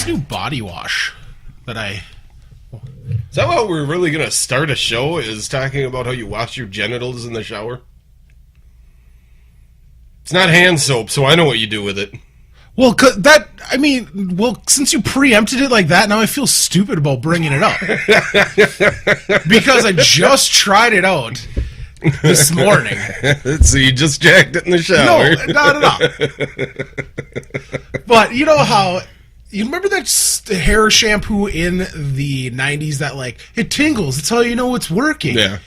this new body wash that I... Is that how we're really going to start a show, is talking about how you wash your genitals in the shower? It's not hand soap, so I know what you do with it. Well, since you preempted it like that, now I feel stupid about bringing it up. Because I just tried it out this morning. So you just jacked it in the shower? No, not at all. But you know how... You remember that hair shampoo in the 90s that, like, it tingles. That's how you know it's working. Yeah.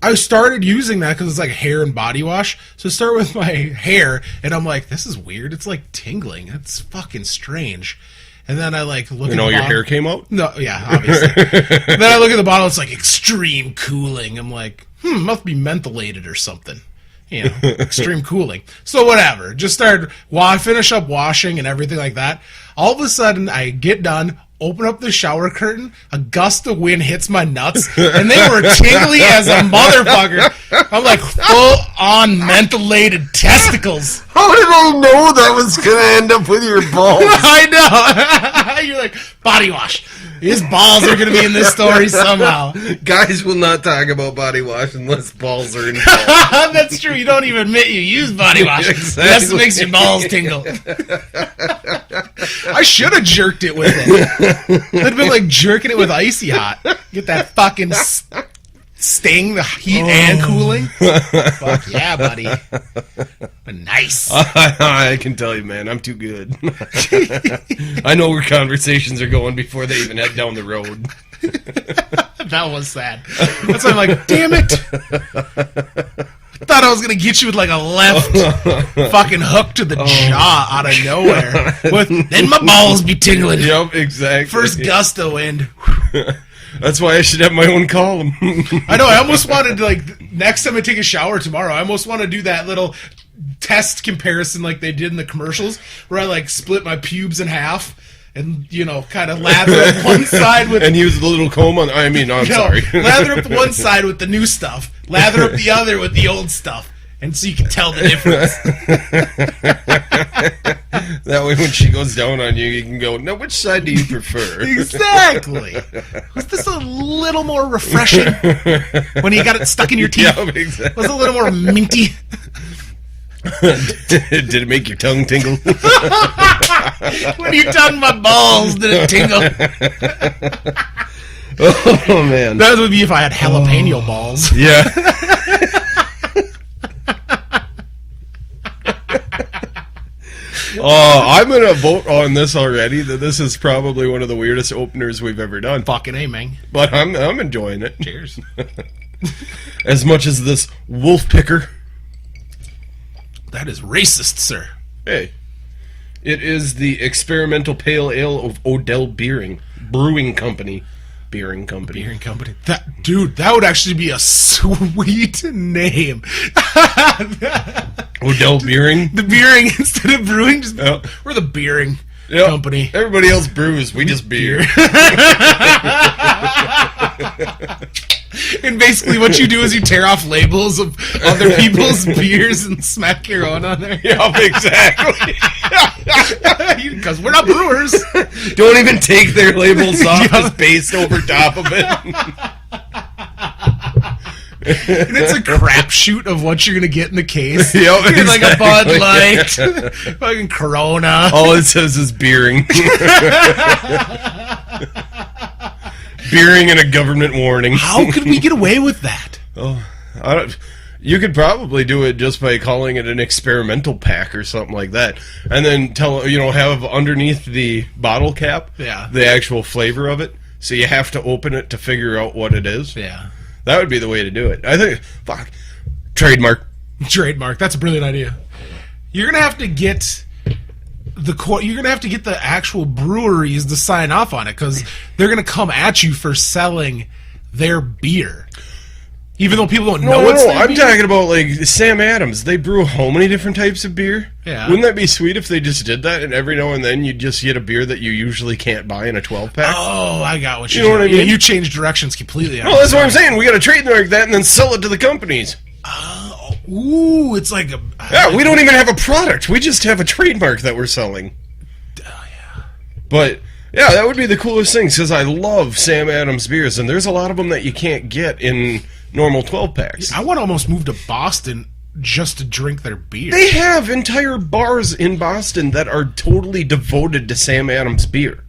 I started using that because it's like hair and body wash. So I start with my hair, and I'm like, this is weird. It's like tingling. It's fucking strange. And then I like look at the bottle. Your hair came out? No, yeah, obviously. Then I look at the bottle. It's like extreme cooling. I'm like, must be mentholated or something. You know, extreme cooling. So whatever. Just started. While I finish up washing and everything like that, all of a sudden I get done, open up the shower curtain, a gust of wind hits my nuts, and they were tingly as a motherfucker. I'm like full-on mentholated testicles. How did I know that was going to end up with your balls? I know. You're like, body wash. His balls are going to be in this story somehow. Guys will not talk about body wash unless balls are involved. That's true. You don't even admit you use body wash. Exactly. That's what makes your balls tingle. I should have jerked it with it. It'd been like jerking it with icy hot. Get that fucking sting, the heat and cooling. Fuck yeah, buddy. Nice. I can tell you, man, I'm too good. I know where conversations are going before they even head down the road. That was sad. That's why I'm like, damn it. I thought I was going to get you with like a left fucking hook to the jaw out of nowhere. Then my balls be tingling. Yep, exactly. First gust of wind. That's why I should have my own column. I know, I almost wanted to, like, next time I take a shower tomorrow, I almost want to do that little test comparison like they did in the commercials, where I, like, split my pubes in half and, you know, kind of lather up one side with... And use the little comb on... sorry. Lather up one side with the new stuff, lather up the other with the old stuff, and so you can tell the difference. That way when she goes down on you, you can go, now which side do you prefer? Exactly. Was this a little more refreshing when you got it stuck in your teeth? Yeah, exactly. Was it a little more minty? Did it make your tongue tingle? When you tongue my balls, did it tingle? Oh, man. That would be if I had jalapeno balls. Yeah. I'm going to vote on this already, that this is probably one of the weirdest openers we've ever done. Fucking A, man. But I'm enjoying it. Cheers. As much as this wolf picker. That is racist, sir. Hey. It is the experimental pale ale of Odell Brewing Company. Beering Company. That would actually be a sweet name. Odell Beering? The Beering instead of brewing. Just, we're the Beering Company. Everybody else brews. We just beer. And basically what you do is you tear off labels of other people's beers and smack your own on there. Yep, exactly. Because we're not brewers. Don't even take their labels off. Just paste over top of it. And it's a crapshoot of what you're going to get in the case. Yep, exactly. Like a Bud Light, fucking Corona. All it says is beering. Beering and a government warning. How could we get away with that? Oh, you could probably do it just by calling it an experimental pack or something like that, and then have underneath the bottle cap, the actual flavor of it. So you have to open it to figure out what it is. Yeah, that would be the way to do it. I think. Trademark. That's a brilliant idea. You're gonna have to get the actual breweries to sign off on it, because they're gonna come at you for selling their beer, even though people don't know it's their I'm beer. talking about like Sam Adams. They brew how many different types of beer? Yeah. Wouldn't that be sweet if they just did that, and every now and then you just get a beer that you usually can't buy in a 12-pack? Oh, I got what you know what I mean. Yeah, you changed directions completely. Well, that's what I'm saying. We got to trademark that and then sell it to the companies. Ooh, it's like we don't even have a product. We just have a trademark that we're selling. Oh, yeah. But Yeah, that would be the coolest thing, because I love Sam Adams beers, and there's a lot of them that you can't get in normal 12-packs. I want to almost move to Boston just to drink their beer. They have entire bars in Boston that are totally devoted to Sam Adams beer.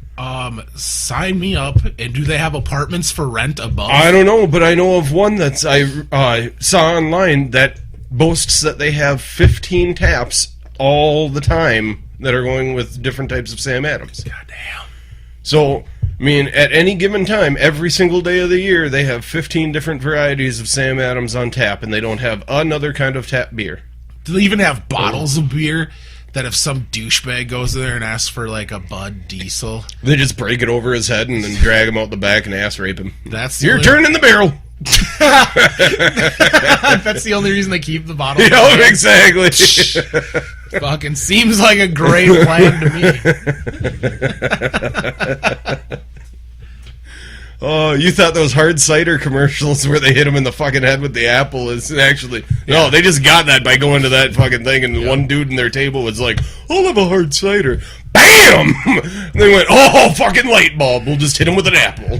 Sign me up. And do they have apartments for rent above? I don't know, but I know of one that I saw online that boasts that they have 15 taps all the time that are going with different types of Sam Adams. Goddamn. So, I mean, at any given time, every single day of the year, they have 15 different varieties of Sam Adams on tap, and they don't have another kind of tap beer. Do they even have bottles of beer that if some douchebag goes there and asks for, like, a Bud Diesel? They just break it over his head and then drag him out the back and ass rape him. That's You're turning the barrel! That's the only reason they keep the bottle. Yeah, exactly. Fucking seems like a great plan to me. Oh, you thought those hard cider commercials where they hit him in the fucking head with the apple is actually... No, they just got that by going to that fucking thing, and one dude in their table was like, I'll have a hard cider. BAM! And they went, oh, fucking light bulb. We'll just hit him with an apple.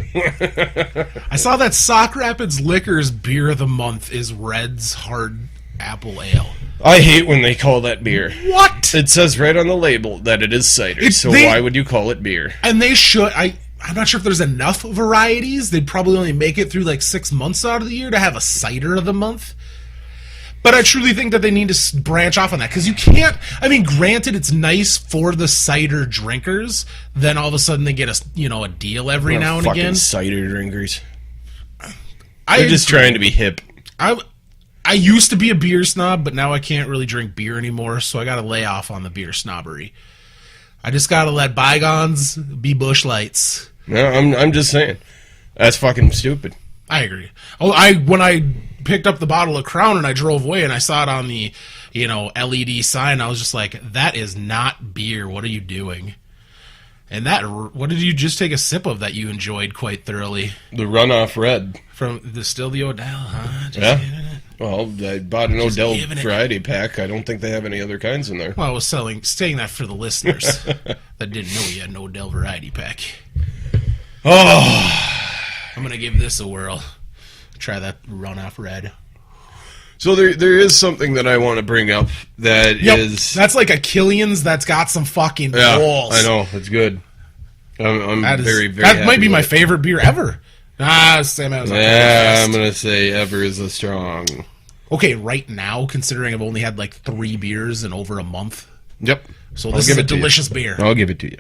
I saw that Sauk Rapids Liquor's beer of the month is Red's Hard Apple Ale. I hate when they call that beer. What? It says right on the label that it is cider, so why would you call it beer? And they should... I'm not sure if there's enough varieties. They'd probably only make it through like 6 months out of the year to have a cider of the month. But I truly think that they need to branch off on that, because you can't... I mean, granted, it's nice for the cider drinkers. Then all of a sudden they get a deal every now and again. Cider drinkers. They're just trying to be hip. I used to be a beer snob, but now I can't really drink beer anymore, so I got to lay off on the beer snobbery. I just got to let bygones be Busch Lights. No, I'm just saying. That's fucking stupid. I agree. Oh, when I picked up the bottle of Crown and I drove away and I saw it on the, LED sign, I was just like, that is not beer. What are you doing? And what did you just take a sip of that you enjoyed quite thoroughly? The Runoff Red. From the Odell, huh? Yeah. Well, I bought an Odell variety pack. I don't think they have any other kinds in there. Well, I was saying that for the listeners that didn't know you had an Odell variety pack. Oh, I'm gonna give this a whirl. Try that Runoff Red. So there is something that I want to bring up that's like a Killian's that's got some fucking balls. I know, it's good. I'm very that happy might be my it. favorite beer ever. Sam Adams. Yeah, I'm gonna say ever is a strong. Okay, right now, considering I've only had like 3 beers in over a month. Yep. So this is a delicious beer. I'll give it to you.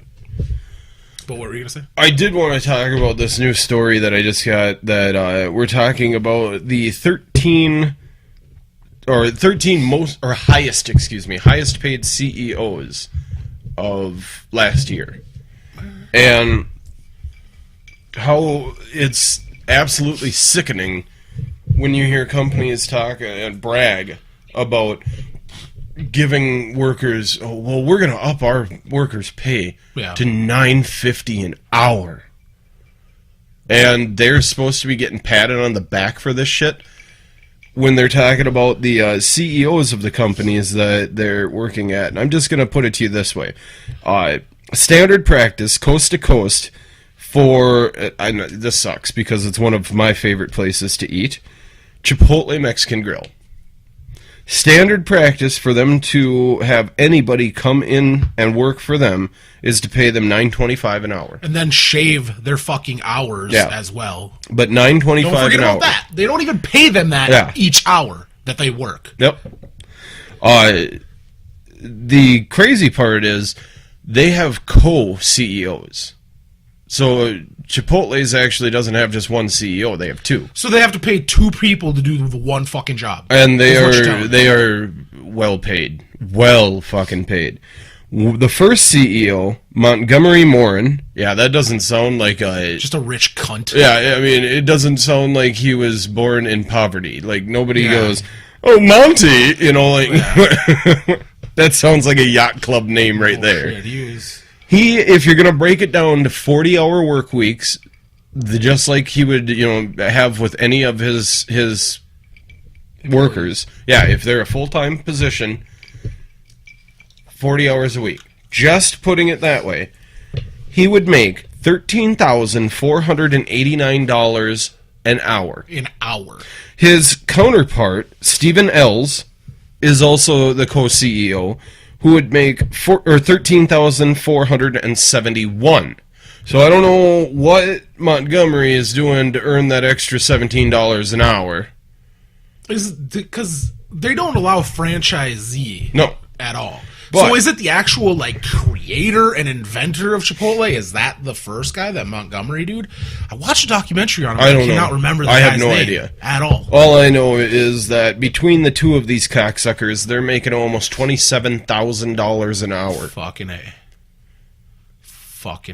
But what were you going to say? I did want to talk about this new story that I just got, that we're talking about the 13 highest paid CEOs of last year. And how it's absolutely sickening when you hear companies talk and brag about giving workers, we're going to up our workers' pay to $9.50 an hour. And they're supposed to be getting patted on the back for this shit when they're talking about the CEOs of the companies that they're working at. And I'm just going to put it to you this way. Standard practice, coast to coast, for, I know this sucks because it's one of my favorite places to eat, Chipotle Mexican Grill. Standard practice for them to have anybody come in and work for them is to pay them $9.25 an hour. And then shave their fucking hours as well. But $9.25 an hour. Don't forget about that. They don't even pay them that each hour that they work. Yep. The crazy part is they have co-CEOs. So Chipotle's actually doesn't have just one CEO; they have 2. So they have to pay 2 people to do the one fucking job. And they are well paid, well fucking paid. The first CEO, Montgomery Morin, that doesn't sound like just a rich cunt. Yeah, I mean, it doesn't sound like he was born in poverty. Like nobody goes, "Oh, Monty," that sounds like a yacht club name right there. Shit, he was... If you're going to break it down to 40-hour work weeks, just like he would, have with any of his workers, if they're a full-time position, 40 hours a week. Just putting it that way, he would make $13,489 an hour. An hour. His counterpart, Stephen Ells, is also the co-CEO, who would make $13,471. So I don't know what Montgomery is doing to earn that extra $17 an hour. Is because they don't allow franchisee at all. But, so is it the actual like creator and inventor of Chipotle? Is that the first guy, that Montgomery dude? I watched a documentary on him. I cannot remember the guy's name idea at all. All I know is that between the two of these cocksuckers, they're making almost $27,000 an hour. Fucking A.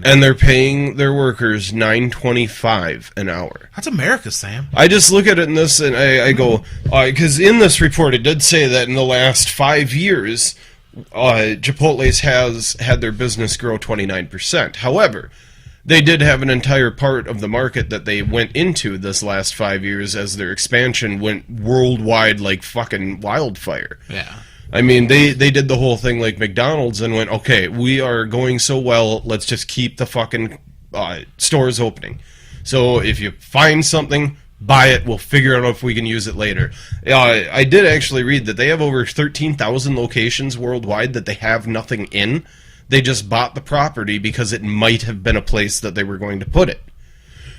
And they're paying their workers $9.25 an hour. That's America, Sam. I just look at it in this and I go, because in this report it did say that in the last 5 years, Chipotle's has had their business grow 29%. However, they did have an entire part of the market that they went into this last 5 years as their expansion went worldwide like fucking wildfire. Yeah. I mean, they did the whole thing like McDonald's and went, okay, we are going so well, let's just keep the fucking stores opening. So if you find something, buy it, we'll figure out if we can use it later. I did actually read that they have over 13,000 locations worldwide that they have nothing in. They just bought the property because it might have been a place that they were going to put it.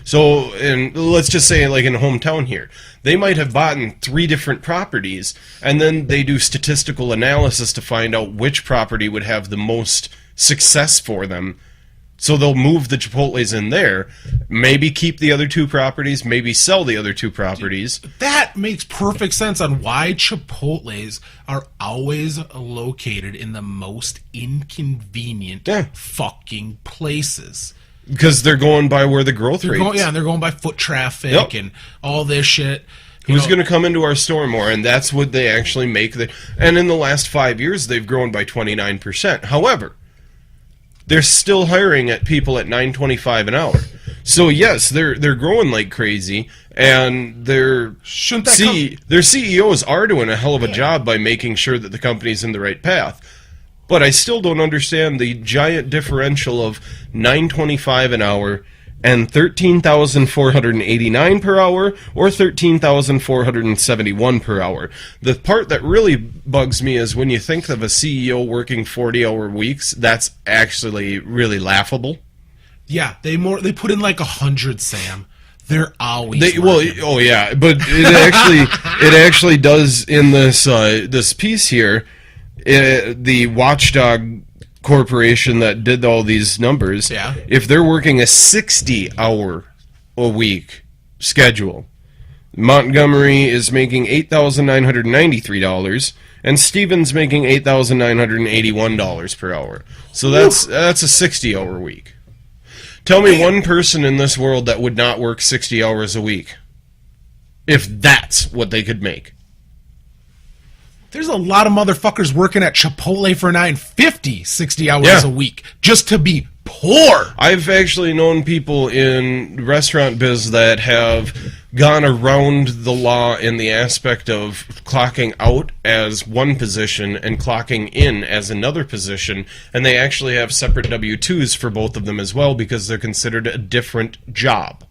So, and let's just say, like in hometown here, they might have bought 3 different properties, and then they do statistical analysis to find out which property would have the most success for them. So they'll move the Chipotles in there, maybe keep the other 2 properties, maybe sell the other 2 properties. That makes perfect sense on why Chipotles are always located in the most inconvenient fucking places. Because they're going by where the growth rate is. Yeah, and they're going by foot traffic and all this shit. Who's going to come into our store more? And that's what they actually make. And in the last 5 years, they've grown by 29%. However, they're still hiring at people at $9.25 an hour. So yes, they're growing like crazy, and their CEOs are doing a hell of a job by making sure that the company's in the right path. But I still don't understand the giant differential of $9.25 an hour and $13,489 per hour or $13,471 per hour. The part that really bugs me is when you think of a CEO working 40-hour weeks, that's actually really laughable. Yeah, they put in like 100, Sam. They're always but it actually does in this piece here. The Watchdog Corporation that did all these numbers, if they're working a 60-hour-a-week schedule, Montgomery is making $8,993, and Stevens making $8,981 per hour. So that's a 60-hour week. Tell me one person in this world that would not work 60 hours a week, if that's what they could make. There's a lot of motherfuckers working at Chipotle for $9.50 60 hours a week just to be poor. I've actually known people in restaurant biz that have gone around the law in the aspect of clocking out as one position and clocking in as another position, and they actually have separate W-2s for both of them as well because they're considered a different job.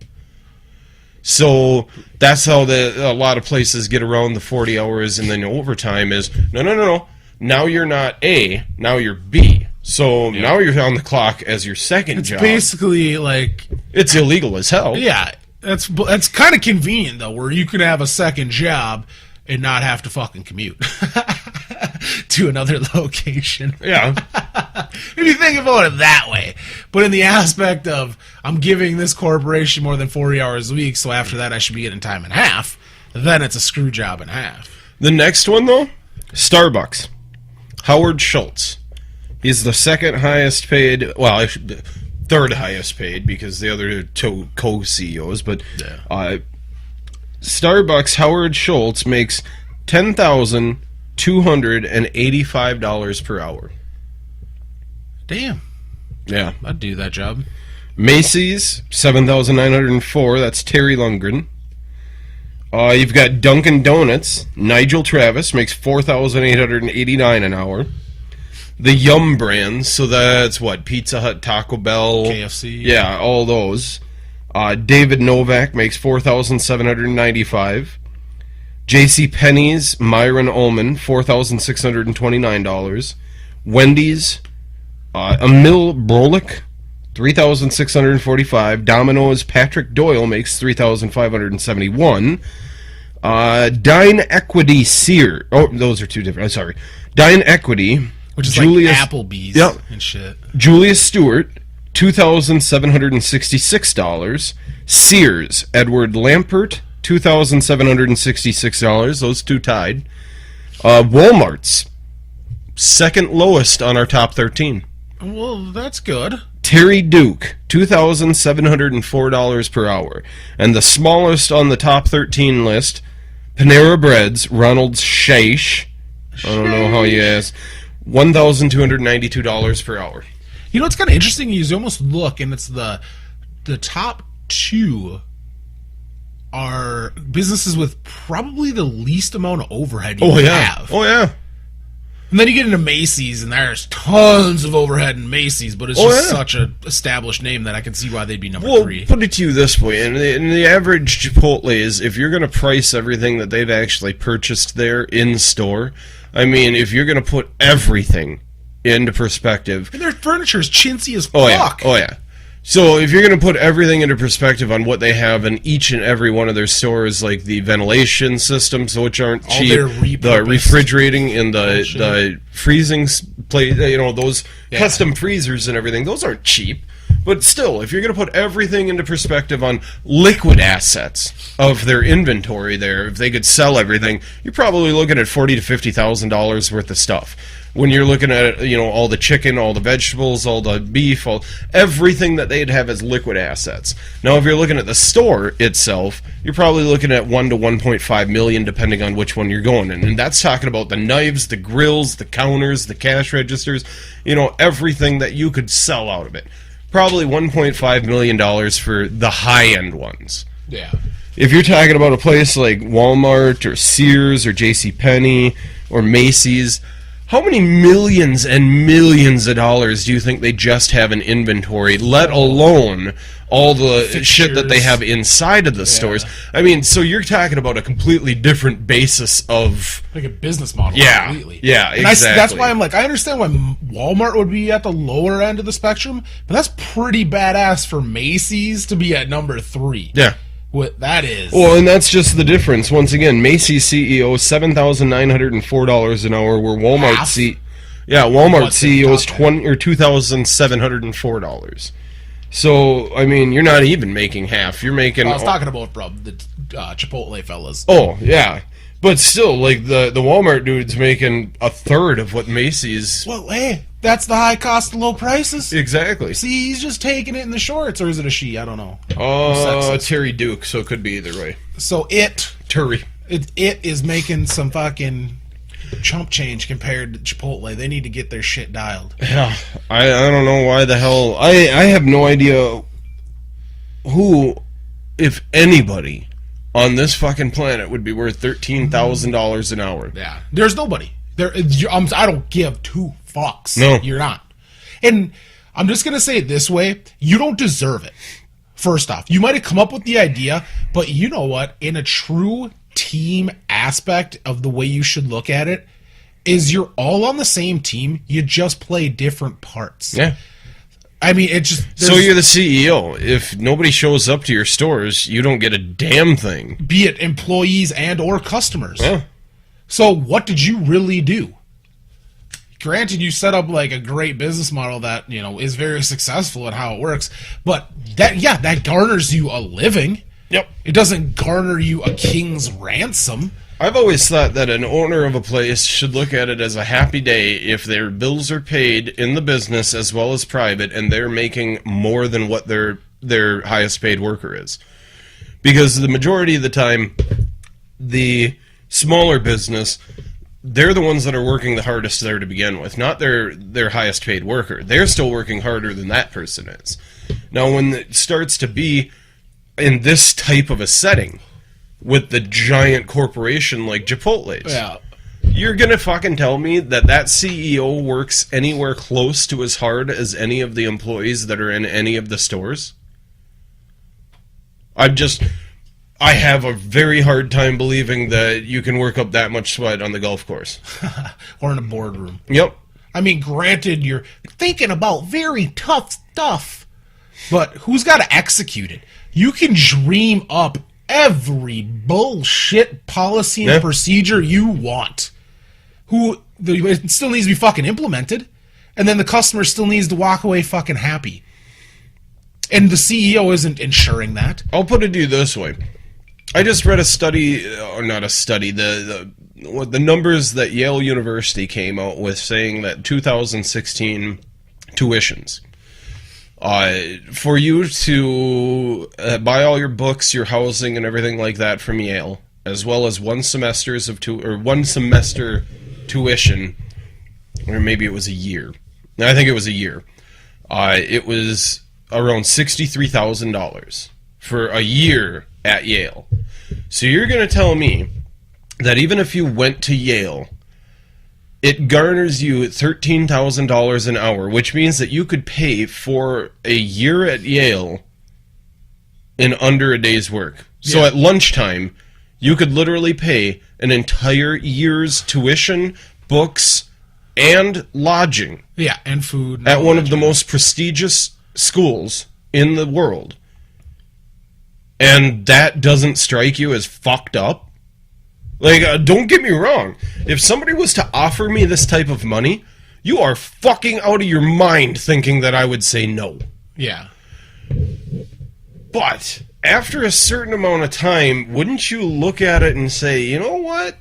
So that's how a lot of places get around the 40 hours and then overtime is, no. Now you're not A, now you're B. So now you're on the clock as your second job. It's basically like... It's illegal as hell. Yeah, that's kind of convenient, though, where you can have a second job and not have to fucking commute to another location. Yeah. If you think about it that way. But in the aspect of, I'm giving this corporation more than 40 hours a week, so after that I should be getting time and a half, then it's a screw job and a half. The next one, though, Starbucks. Howard Schultz. He's the second highest paid, well, third highest paid because the other two co-CEOs, but Starbucks Howard Schultz makes $10,285 per hour. Damn. Yeah. I'd do that job. Macy's, $7,904. That's Terry Lundgren. You've got Dunkin' Donuts. Nigel Travis makes $4,889 an hour. the Yum brands, so that's what, Pizza Hut, Taco Bell, KFC. Yeah, all those. David Novak makes $4,795. J.C. Penney's Myron Ullman, $4,629. Wendy's, Emil Brolick, $3,645. Domino's Patrick Doyle makes $3,571. Dine Equity Sear. Oh, those are two different. I'm sorry. Dine Equity, which is Julius, like Applebee's and shit. Julius Stewart, $2,766. Sears, Edward Lampert, $2,766. Those two tied. Walmart's second lowest on our top 13. Well, that's good. Terry Duke, $2,704 per hour. And the smallest on the top 13 list, Panera Bread's Ronald Shaish. I don't know how you ask. $1,292 per hour. You know what's kind of interesting is you almost look, and it's the top two are businesses with probably the least amount of overhead you have. Oh, yeah. And then you get into Macy's, and there's tons of overhead in Macy's, but it's just such an established name that I can see why they'd be number 3. Well, put it to you this way. In the average Chipotle is, if you're going to price everything that they've actually purchased there in store, I mean, if you're going to put everything into perspective... And their furniture is chintzy as fuck. Oh, yeah. So if you're going to put everything into perspective on what they have in each and every one of their stores, like the ventilation systems, which aren't cheap, the refrigerating and the freezing place, those custom freezers and everything, those aren't cheap. But still, if you're going to put everything into perspective on liquid assets of their inventory there, if they could sell everything, you're probably looking at $40,000 to $50,000 worth of stuff. When you're looking at, all the chicken, all the vegetables, all the beef, everything that they'd have as liquid assets. Now, if you're looking at the store itself, you're probably looking at $1 to $1.5 million, depending on which one you're going in. And that's talking about the knives, the grills, the counters, the cash registers, everything that you could sell out of it. Probably $1.5 million for the high-end ones. Yeah. If you're talking about a place like Walmart or Sears or J.C. Penney or Macy's, how many millions and millions of dollars do you think they just have in inventory, let alone all the fixtures, shit that they have inside of the stores? I mean, so you're talking about a completely different basis of... like a business model completely. Yeah, and exactly. That's why I'm like, I understand why Walmart would be at the lower end of the spectrum, but that's pretty badass for Macy's to be at number 3. Yeah. What that is. Well, and that's just the difference. Once again, Macy's CEO $7,904 an hour, where Walmart CEO is $2,704. So, I mean, you're not even making half. You're making. I was talking about the Chipotle fellas. Oh yeah, but still, like the Walmart dude's making a third of what Macy's. Well, hey, that's the high cost and low prices. Exactly. See, he's just taking it in the shorts, or is it a she? I don't know. Terry Duke, so it could be either way. So it is making some fucking chump change compared to Chipotle. They need to get their shit dialed. Yeah, I don't know why the hell. I have no idea who, if anybody, on this fucking planet would be worth $13,000 an hour. Yeah, there's nobody. I don't give two fucks. No. You're not. And I'm just going to say it this way. You don't deserve it. First off, you might have come up with the idea, but you know what? In a true team aspect of the way you should look at it, is you're all on the same team. You just play different parts. Yeah. I mean, it just... So you're the CEO. If nobody shows up to your stores, you don't get a damn thing. Be it employees and or customers. Yeah. So what did you really do? Granted, you set up like a great business model that, is very successful at how it works, but that garners you a living. Yep. It doesn't garner you a king's ransom. I've always thought that an owner of a place should look at it as a happy day if their bills are paid in the business as well as private, and they're making more than what their highest paid worker is. Because the majority of the time, the smaller business, they're the ones that are working the hardest there to begin with, not their highest paid worker. They're still working harder than that person is. Now, when it starts to be in this type of a setting with the giant corporation like Chipotle's, You're gonna fucking tell me that CEO works anywhere close to as hard as any of the employees that are in any of the stores? I have a very hard time believing that you can work up that much sweat on the golf course. Or in a boardroom. Yep. I mean, granted, you're thinking about very tough stuff, but who's got to execute it? You can dream up every bullshit policy and procedure you want. It still needs to be fucking implemented, and then the customer still needs to walk away fucking happy. And the CEO isn't ensuring that. I'll put it to you this way. I just read a study, or not a study, the numbers that Yale University came out with saying that 2016 tuitions, for you to buy all your books, your housing, and everything like that from Yale, as well as one semester tuition, or maybe it was a year. I think it was a year. It was around $63,000 for a year at Yale. So you're going to tell me that even if you went to Yale, it garners you $13,000 an hour, which means that you could pay for a year at Yale in under a day's work. Yeah. So at lunchtime, you could literally pay an entire year's tuition, books, and lodging. Yeah, and food. At one of the most prestigious schools in the world. And that doesn't strike you as fucked up? Like, don't get me wrong. If somebody was to offer me this type of money, you are fucking out of your mind thinking that I would say no. Yeah. But after a certain amount of time, wouldn't you look at it and say, you know what?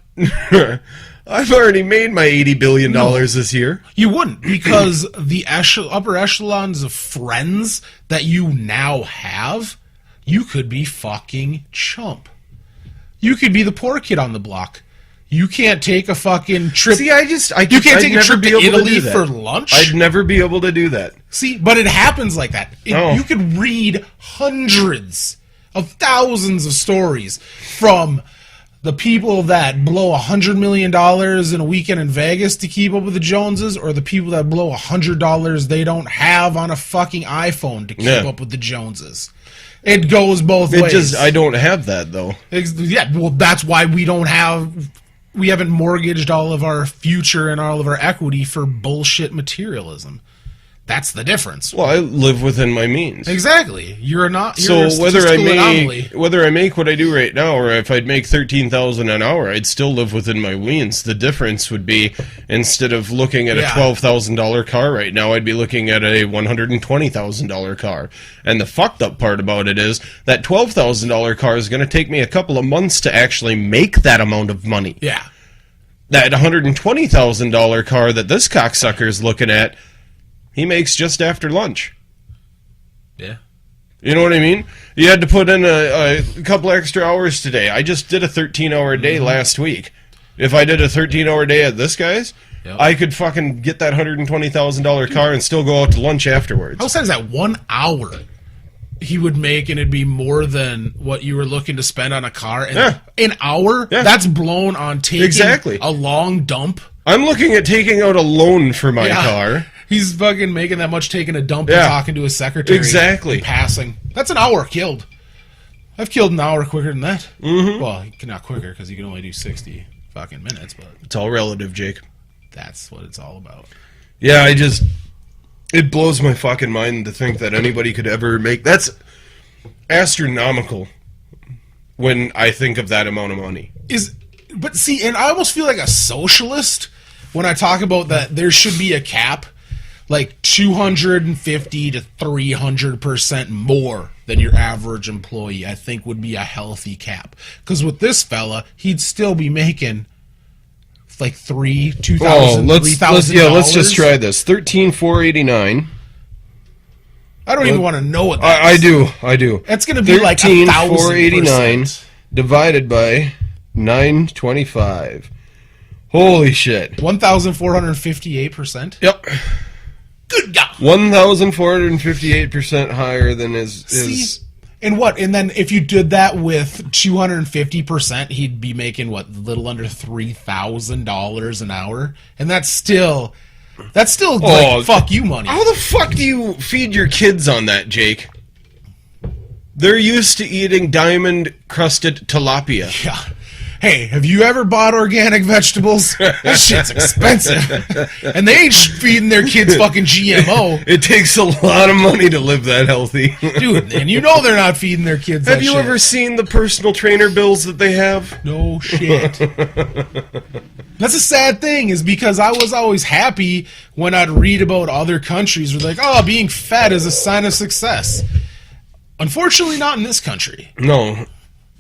I've already made my $80 billion this year. You wouldn't, because the upper echelons of friends that you now have, you could be fucking chump. You could be the poor kid on the block. You can't take a fucking trip. See, you can't take a trip to Italy for lunch. I'd never be able to do that. See, but it happens like that. You could read hundreds of thousands of stories from the people that blow $100 million in a weekend in Vegas to keep up with the Joneses, or the people that blow $100 they don't have on a fucking iPhone to keep up with the Joneses. It goes both ways. I don't have that, though. Yeah, well, that's why we haven't mortgaged all of our future and all of our equity for bullshit materialism. That's the difference. Well, I live within my means. Exactly. You're a whether I make what I do right now, or if I'd make $13,000 an hour, I'd still live within my means. The difference would be, instead of looking at a $12,000 car right now, I'd be looking at a $120,000 car. And the fucked up part about it is that $12,000 car is going to take me a couple of months to actually make that amount of money. Yeah. That $120,000 car that this cocksucker is looking at, he makes just after lunch. Yeah. You know what I mean? You had to put in a couple extra hours today. I just did a 13-hour day last week. If I did a 13-hour day at this guy's, I could fucking get that $120,000 car and still go out to lunch afterwards. How sad is that? 1 hour he would make, and it'd be more than what you were looking to spend on a car. And an hour? Yeah. That's blown on taking a long dump. I'm looking at taking out a loan for my car. He's fucking making that much taking a dump and talking to his secretary. Exactly. And passing. That's an hour killed. I've killed an hour quicker than that. Mm-hmm. Well, not quicker, because you can only do 60 fucking minutes, but... It's all relative, Jake. That's what it's all about. Yeah, it blows my fucking mind to think that anybody could ever make... That's astronomical when I think of that amount of money. But see, and I almost feel like a socialist when I talk about that there should be a cap, like 250 to 300% more than your average employee, I think would be a healthy cap. Because with this fella, he'd still be making like $3,000. Let's just try this. $13,489. I don't even want to know what that is. I do. That's going to be like 1,000%. Divided by 925. Holy shit. 1,458%? Yep. Good God. 1,458% higher than his... And what? And then if you did that with 250%, he'd be making what? A little under $3,000 an hour, and that's still like fuck you money. How the fuck do you feed your kids on that, Jake? They're used to eating diamond-crusted tilapia. Yeah. Hey, have you ever bought organic vegetables? That shit's expensive. And they ain't feeding their kids fucking GMO. It takes a lot of money to live that healthy. Dude, and you know they're not feeding their kids that Have you shit. ever seen the personal trainer bills that they have? No shit. That's a sad thing, is because I was always happy when I'd read about other countries where like, oh, being fat is a sign of success. Unfortunately, not in this country. No.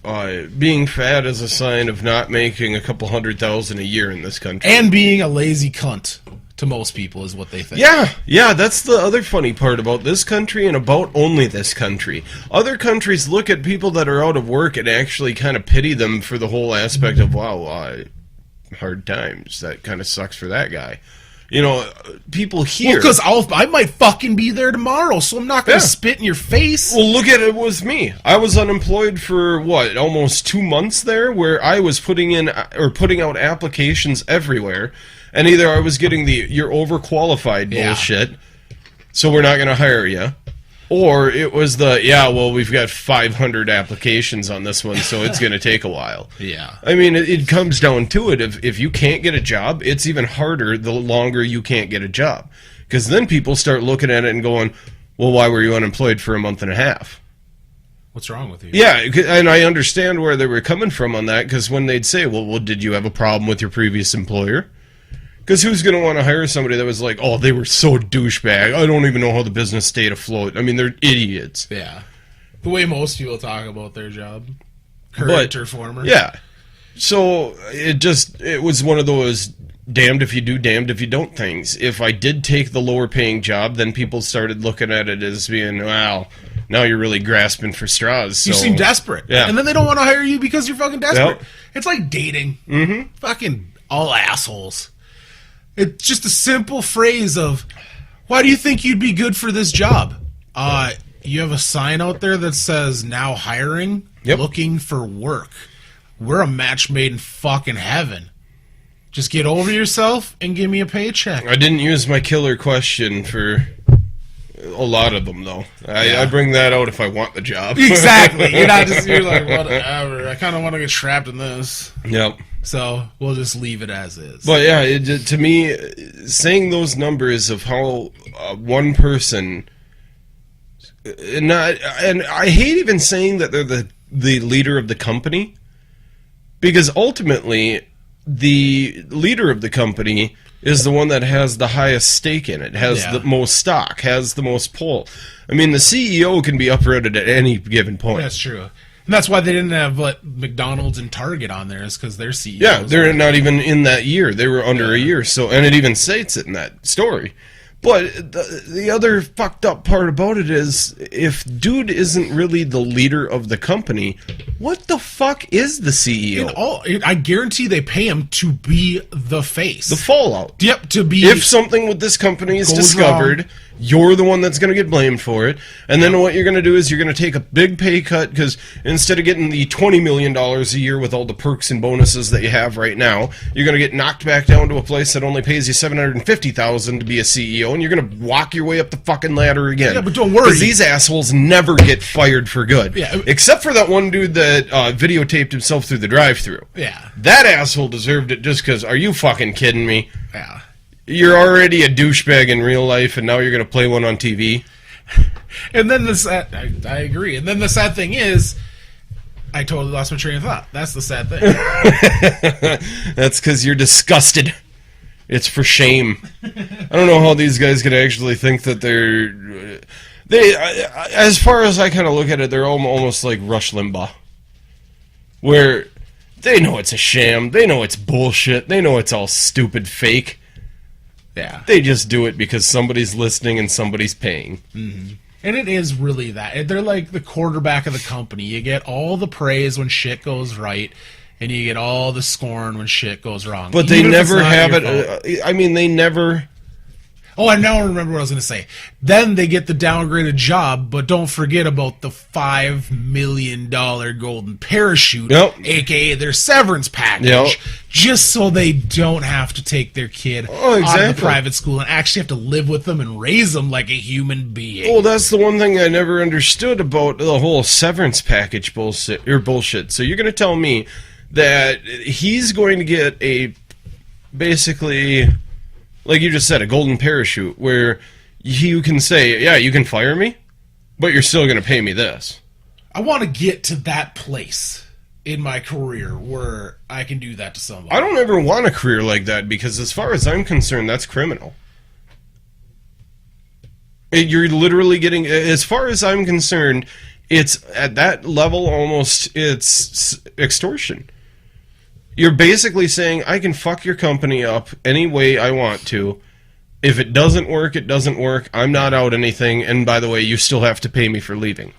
Being fat is a sign of not making a couple $100,000 a year in this country. And being a lazy cunt to most people is what they think. Yeah, that's the other funny part about this country and about only this country. Other countries look at people that are out of work and actually kind of pity them for the whole aspect of, wow, hard times. That kind of sucks for that guy. You know, people here... Well, because I might fucking be there tomorrow, so I'm not going to spit in your face. Well, look at it with me. I was unemployed for, almost 2 months there, where I was putting out applications everywhere, and either I was getting you're overqualified bullshit, so we're not going to hire you, or it was we've got 500 applications on this one, so it's going to take a while. Yeah. I mean, it comes down to it. If you can't get a job, it's even harder the longer you can't get a job. Because then people start looking at it and going, well, why were you unemployed for a month and a half? What's wrong with you? Yeah, and I understand where they were coming from on that, because when they'd say, well, did you have a problem with your previous employer? Because who's going to want to hire somebody that was like, oh, they were so douchebag, I don't even know how the business stayed afloat. I mean, they're idiots. Yeah. The way most people talk about their job. Current or former. Yeah. So, it was one of those damned if you do, damned if you don't things. If I did take the lower paying job, then people started looking at it as being, wow, now you're really grasping for straws. So. You seem desperate. Yeah. And then they don't want to hire you because you're fucking desperate. Yep. It's like dating. Mm-hmm. Fucking all assholes. It's just a simple phrase of, why do you think you'd be good for this job? You have a sign out there that says, now hiring, looking for work. We're a match made in fucking heaven. Just get over yourself and give me a paycheck. I didn't use my killer question for a lot of them, though. I bring that out if I want the job. Exactly. You're like, whatever. I kind of want to get trapped in this. Yep. So we'll just leave it as is. But yeah, to me, saying those numbers of how one person, and I hate even saying that they're the leader of the company, because ultimately the leader of the company is the one that has the highest stake in it, has the most stock, has the most pull. I mean, the CEO can be uprooted at any given point. That's true. And that's why they didn't have McDonald's and Target on there, is because their CEOs. Yeah, they're not even in that year. They were under a year. So, and it even states it in that story. But the other fucked up part about it is, if dude isn't really the leader of the company, what the fuck is the CEO? I guarantee they pay him to be the face. The fallout. Yep, to be... If something with this company is discovered, you're the one that's going to get blamed for it. And then what you're going to do is you're going to take a big pay cut, because instead of getting the $20 million a year with all the perks and bonuses that you have right now, you're going to get knocked back down to a place that only pays you $750,000 to be a CEO, and you're going to walk your way up the fucking ladder again. Yeah, but don't worry. Because these assholes never get fired for good. Yeah. Except for that one dude that videotaped himself through the drive-thru. Yeah. That asshole deserved it just because, are you fucking kidding me? Yeah. You're already a douchebag in real life, and now you're going to play one on TV? And then I agree. And then the sad thing is, I totally lost my train of thought. That's the sad thing. That's because you're disgusted. It's for shame. I don't know how these guys could actually think that they as far as I kind of look at it, they're almost like Rush Limbaugh, where they know it's a sham, they know it's bullshit, they know it's all stupid fake. Yeah. They just do it because somebody's listening and somebody's paying. Mm-hmm. And it is really that. They're like the quarterback of the company. You get all the praise when shit goes right, and you get all the scorn when shit goes wrong. But they never have it. I mean, they never... Oh, I now remember what I was going to say. Then they get the downgraded job, but don't forget about the $5 million golden parachute, a.k.a. their severance package, just so they don't have to take their kid out of the private school and actually have to live with them and raise them like a human being. Well, that's the one thing I never understood about the whole severance package bullshit. So you're going to tell me that he's going to get a, basically, like you just said, a golden parachute where you can say, yeah, you can fire me, but you're still going to pay me this. I want to get to that place in my career where I can do that to somebody. I don't ever want a career like that because as far as I'm concerned, that's criminal. You're literally getting, as far as I'm concerned, it's at that level almost, it's extortion. You're basically saying, I can fuck your company up any way I want to. If it doesn't work, it doesn't work. I'm not out anything. And by the way, you still have to pay me for leaving.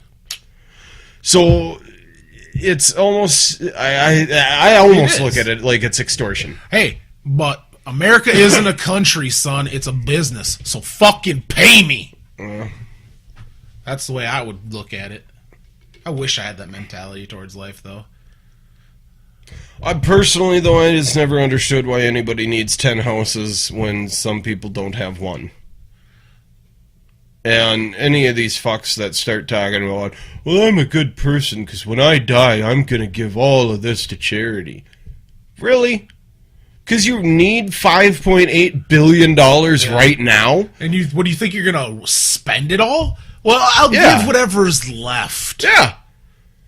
So it's almost, I almost look at it like it's extortion. Hey, but America isn't a country, son. It's a business. So fucking pay me. That's the way I would look at it. I wish I had that mentality towards life, though. Personally, though, I just never understood why anybody needs 10 houses when some people don't have one. And any of these fucks that start talking about, well, I'm a good person because when I die, I'm going to give all of this to charity. Really? Because you need $5.8 billion right now? And what do you think you're going to spend it all? Well, I'll give whatever's left. Yeah.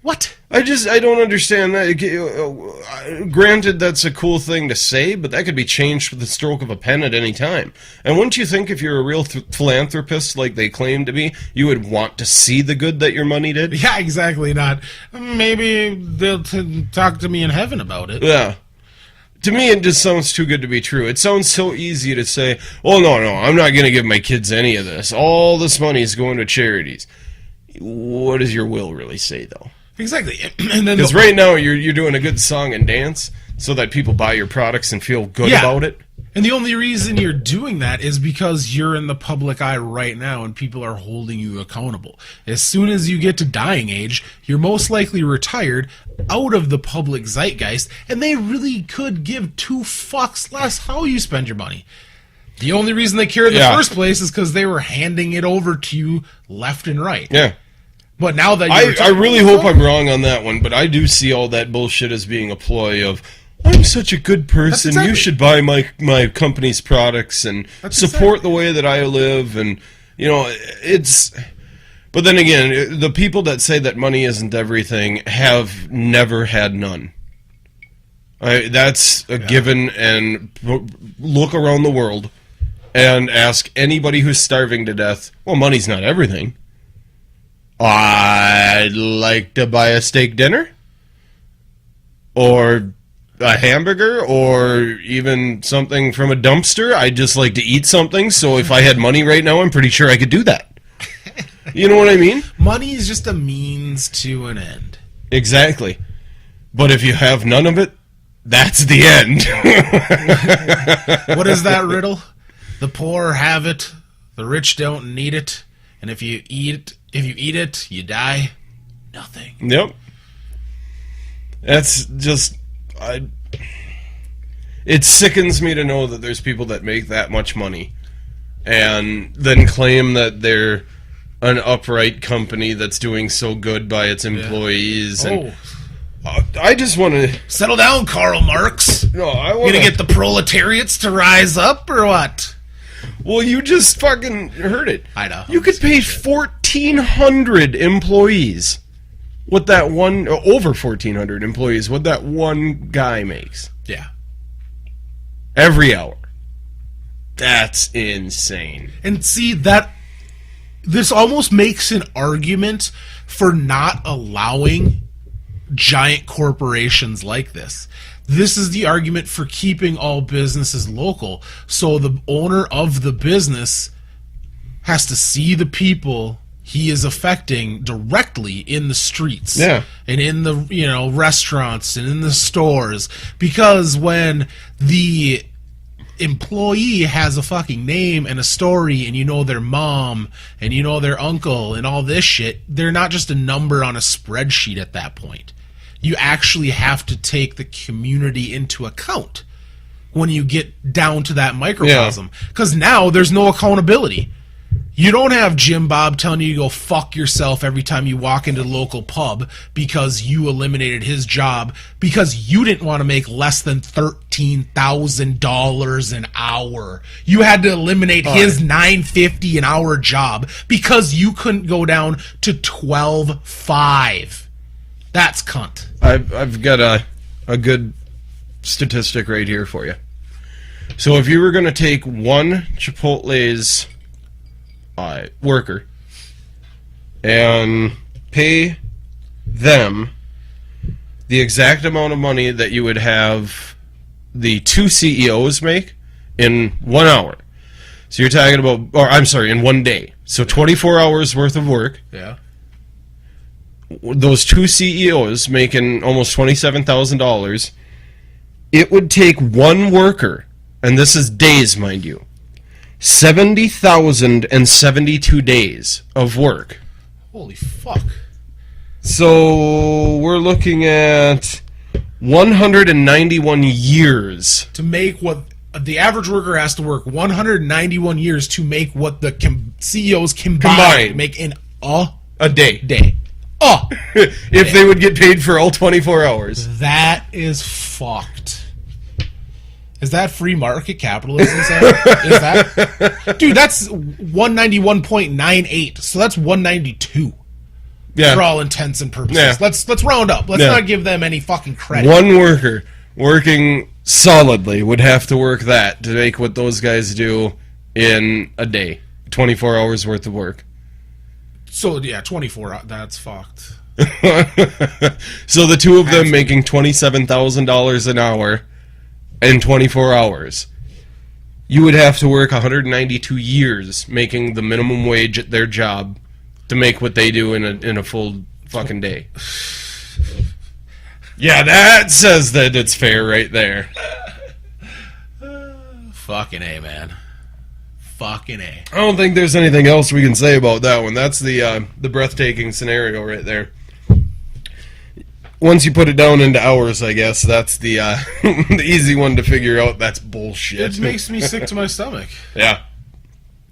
What? I don't understand that. Granted, that's a cool thing to say, but that could be changed with the stroke of a pen at any time. And wouldn't you think if you're a real philanthropist like they claim to be, you would want to see the good that your money did? Yeah, exactly. Not, maybe they'll talk to me in heaven about it. Yeah. To me, it just sounds too good to be true. It sounds so easy to say, oh, no, I'm not going to give my kids any of this. All this money is going to charities. What does your will really say, though? Exactly. Because right now you're doing a good song and dance so that people buy your products and feel good about it. And the only reason you're doing that is because you're in the public eye right now and people are holding you accountable. As soon as you get to dying age, you're most likely retired, out of the public zeitgeist, and they really could give two fucks less how you spend your money. The only reason they care in the first place is because they were handing it over to you left and right. Yeah. But now that I really hope I'm wrong on that one, but I do see all that bullshit as being a ploy of, I'm such a good person, you should buy my company's products and support the way that I live, and, you know, it's... But then again, the people that say that money isn't everything have never had none. That's a given, and look around the world and ask anybody who's starving to death, well, money's not everything. I'd like to buy a steak dinner, or a hamburger, or even something from a dumpster. I'd just like to eat something, so if I had money right now, I'm pretty sure I could do that. You know what I mean? Money is just a means to an end. Exactly. But if you have none of it, that's the end. What is that riddle? The poor have it, the rich don't need it, and if you eat it, you die. Nothing. Yep. That's just... it sickens me to know that there's people that make that much money and then claim that they're an upright company that's doing so good by its employees. And I just want to... Settle down, Karl Marx. No, I want to... get the proletariats to rise up, or what? Well, you just fucking heard it. I know. You could pay 1,400 employees what that one... over 1,400 employees what that one guy makes. Yeah. Every hour. That's insane. And see, this almost makes an argument for not allowing giant corporations like this. This is the argument for keeping all businesses local. So the owner of the business has to see the people he is affecting directly in the streets. Yeah. And in the, restaurants and in the stores. Because when the employee has a fucking name and a story, and you know their mom and you know their uncle and all this shit, they're not just a number on a spreadsheet at that point. You actually have to take the community into account when you get down to that microcosm. Because now there's no accountability. You don't have Jim Bob telling you to go fuck yourself every time you walk into the local pub because you eliminated his job because you didn't want to make less than $13,000 an hour. You had to eliminate his $9.50 an hour job because you couldn't go down to $12.5. That's cunt. I've got a good statistic right here for you. So if you were going to take one Chipotle's worker and pay them the exact amount of money that you would have the two CEOs make in 1 hour. So you're talking about, or I'm sorry, in 1 day. So 24 hours worth of work. Yeah. Those two CEOs making almost $27,000. It would take one worker, and this is days, mind you, 70,072 days of work. Holy fuck. So we're looking at 191 years. To make what the average worker has to work 191 years to make what the CEOs combined make in a day. Oh! If they would get paid for all 24 hours. That is fucked. Is that free market capitalism? Is that? Dude, that's 191.98. So that's 192. Yeah. For all intents and purposes. Yeah. Let's round up. Let's not give them any fucking credit. One worker working solidly would have to work that to make what those guys do in a day. 24 hours worth of work. So, yeah, 24. That's fucked. So the two of them making $27,000 an hour in 24 hours. You would have to work 192 years making the minimum wage at their job to make what they do in a full fucking day. Yeah, that says that it's fair right there. Fucking A, man. Fucking A. I don't think there's anything else we can say about that one. That's the breathtaking scenario right there. Once you put it down into hours, I guess, that's the the easy one to figure out. That's bullshit. It makes me sick to my stomach. Yeah.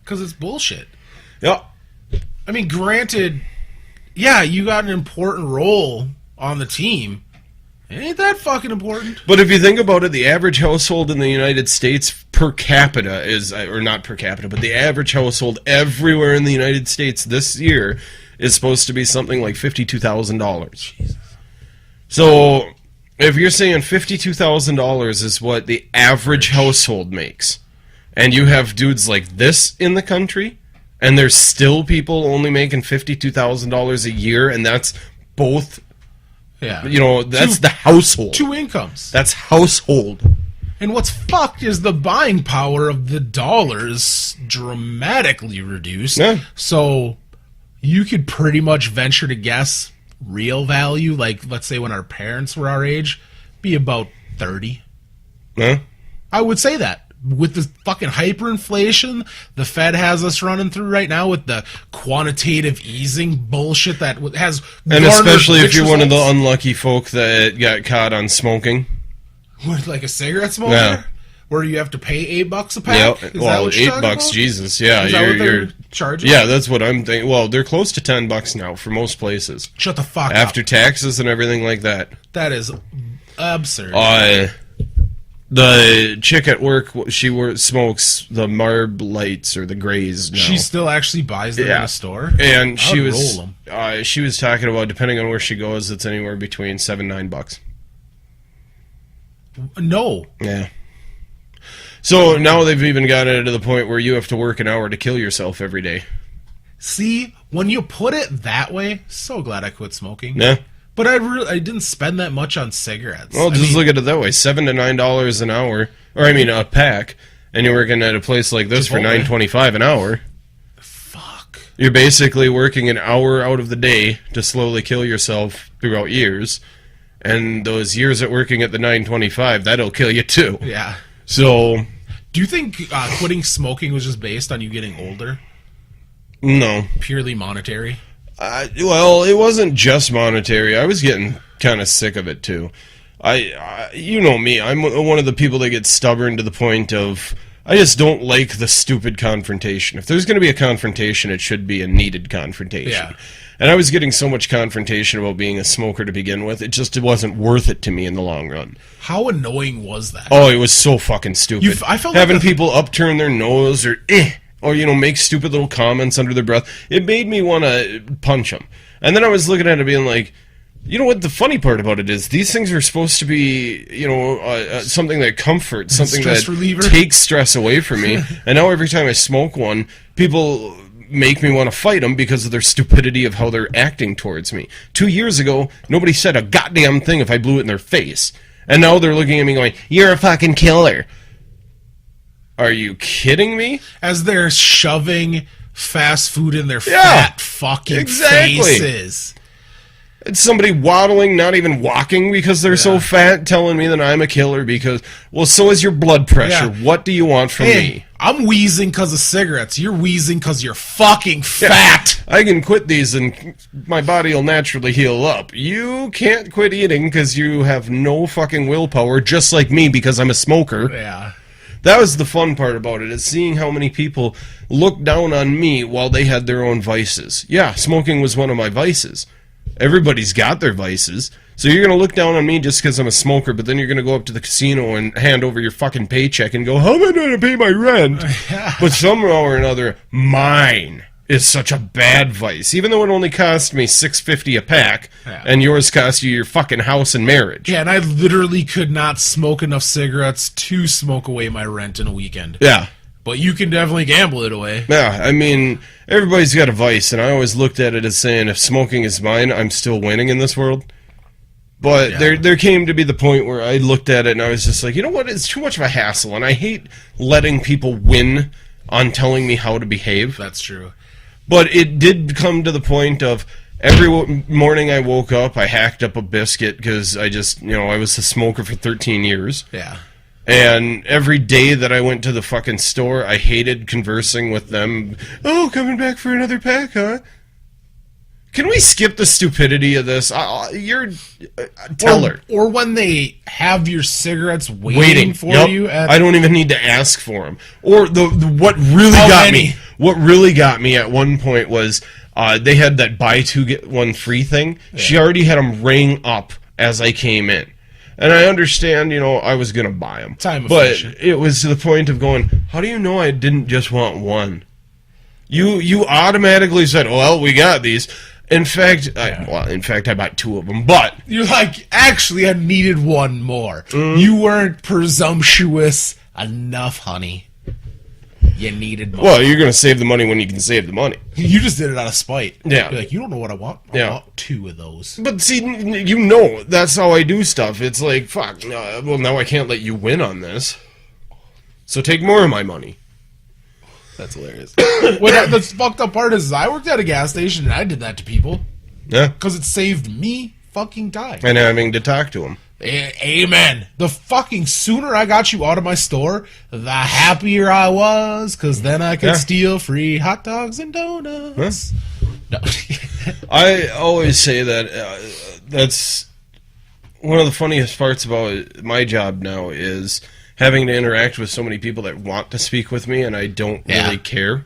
Because it's bullshit. Yep. I mean, granted, yeah, you got an important role on the team. Ain't that fucking important? But if you think about it, the average household in the United States per capita is, or not per capita, but the average household everywhere in the United States this year is supposed to be something like $52,000. Jesus. So if you're saying $52,000 is what the average household makes, and you have dudes like this in the country, and there's still people only making $52,000 a year, and that's both... Yeah. You know, that's the household. Two incomes. That's household. And what's fucked is the buying power of the dollar is dramatically reduced. Yeah. So you could pretty much venture to guess real value, like let's say when our parents were our age, be about 30. Yeah. I would say that. With the fucking hyperinflation the Fed has us running through right now with the quantitative easing bullshit that has... And especially if you're one of the unlucky folk that got caught on smoking. What, like a cigarette smoker? Yeah. Where you have to pay $8 a pack? Yeah, well, $8, Jesus, yeah. Is that what they're charging? Yeah, that's what I'm thinking. Well, they're close to $10 now for most places. Shut the fuck up. After taxes and everything like that. That is absurd. The chick at work, she smokes the Marb Lights or the Grays now. She still actually buys them in a store? And she was talking about, depending on where she goes, it's anywhere between $7 and $9. No. Yeah. So now they've even gotten it to the point where you have to work an hour to kill yourself every day. See, when you put it that way, so glad I quit smoking. Yeah. But I didn't spend that much on cigarettes. Well, just look at it that way: $7 to $9 an hour, or I mean a pack, and you're working at a place like this for $9.25 an hour. Fuck. You're basically working an hour out of the day to slowly kill yourself throughout years, and those years at working at the $9.25, that'll kill you too. Yeah. So, Do you think quitting smoking was just based on you getting older? No. Purely monetary? Well, it wasn't just monetary. I was getting kind of sick of it, too. You know me. I'm one of the people that gets stubborn to the point of... I just don't like the stupid confrontation. If there's going to be a confrontation, it should be a needed confrontation. Yeah. And I was getting so much confrontation about being a smoker to begin with, it wasn't worth it to me in the long run. How annoying was that? Oh, it was so fucking stupid. I felt having people upturn their nose or make stupid little comments under their breath. It made me want to punch them. And then I was looking at it being like, you know what, the funny part about it is these things are supposed to be, something that comforts, something that reliever. Takes stress away from me. And now every time I smoke one, people make me want to fight them because of their stupidity of how they're acting towards me. 2 years ago, nobody said a goddamn thing if I blew it in their face. And now they're looking at me going, you're a fucking killer. Are you kidding me? As they're shoving fast food in their fat fucking faces. It's somebody waddling, not even walking because they're so fat, telling me that I'm a killer because, well, so is your blood pressure. Yeah. What do you want from me? I'm wheezing because of cigarettes. You're wheezing because you're fucking fat. I can quit these and my body will naturally heal up. You can't quit eating because you have no fucking willpower, just like me because I'm a smoker. Yeah. That was the fun part about it, is seeing how many people looked down on me while they had their own vices. Yeah, smoking was one of my vices. Everybody's got their vices. So you're going to look down on me just because I'm a smoker, but then you're going to go up to the casino and hand over your fucking paycheck and go, how am I going to pay my rent? But somehow or another, mine is such a bad vice. Even though it only cost me $6.50 a pack, and yours cost you your fucking house and marriage. Yeah, and I literally could not smoke enough cigarettes to smoke away my rent in a weekend. Yeah. But you can definitely gamble it away. Yeah, I mean, everybody's got a vice, and I always looked at it as saying, if smoking is mine, I'm still winning in this world. But there came to be the point where I looked at it, and I was just like, you know what, it's too much of a hassle, and I hate letting people win on telling me how to behave. That's true. But it did come to the point of, every morning I woke up, I hacked up a biscuit, because I was a smoker for 13 years. Yeah. And every day that I went to the fucking store, I hated conversing with them. Oh, coming back for another pack, huh? Can we skip the stupidity of this? Tell her. Or when they have your cigarettes waiting for you. I don't even need to ask for them. Or what really got me at one point was they had that buy two get one free thing. Yeah. She already had them ring up as I came in. And I understand, I was going to buy them. But it was to the point of going, how do you know I didn't just want one? You automatically said, well, we got these. In fact, I bought two of them, but... You're like, actually, I needed one more. You weren't presumptuous enough, honey. You needed more. Well, you're going to save the money when you can save the money. You just did it out of spite. Yeah. You're like, you don't know what I want. I want two of those. But see, that's how I do stuff. It's like, fuck, well, now I can't let you win on this. So take more of my money. That's hilarious. The fucked up part is I worked at a gas station and I did that to people. Yeah. Because it saved me fucking time. And having to talk to them. Amen. The fucking sooner I got you out of my store, the happier I was, because then I could steal free hot dogs and donuts. Huh? No. I always say that that's one of the funniest parts about my job now is having to interact with so many people that want to speak with me, and I don't really care.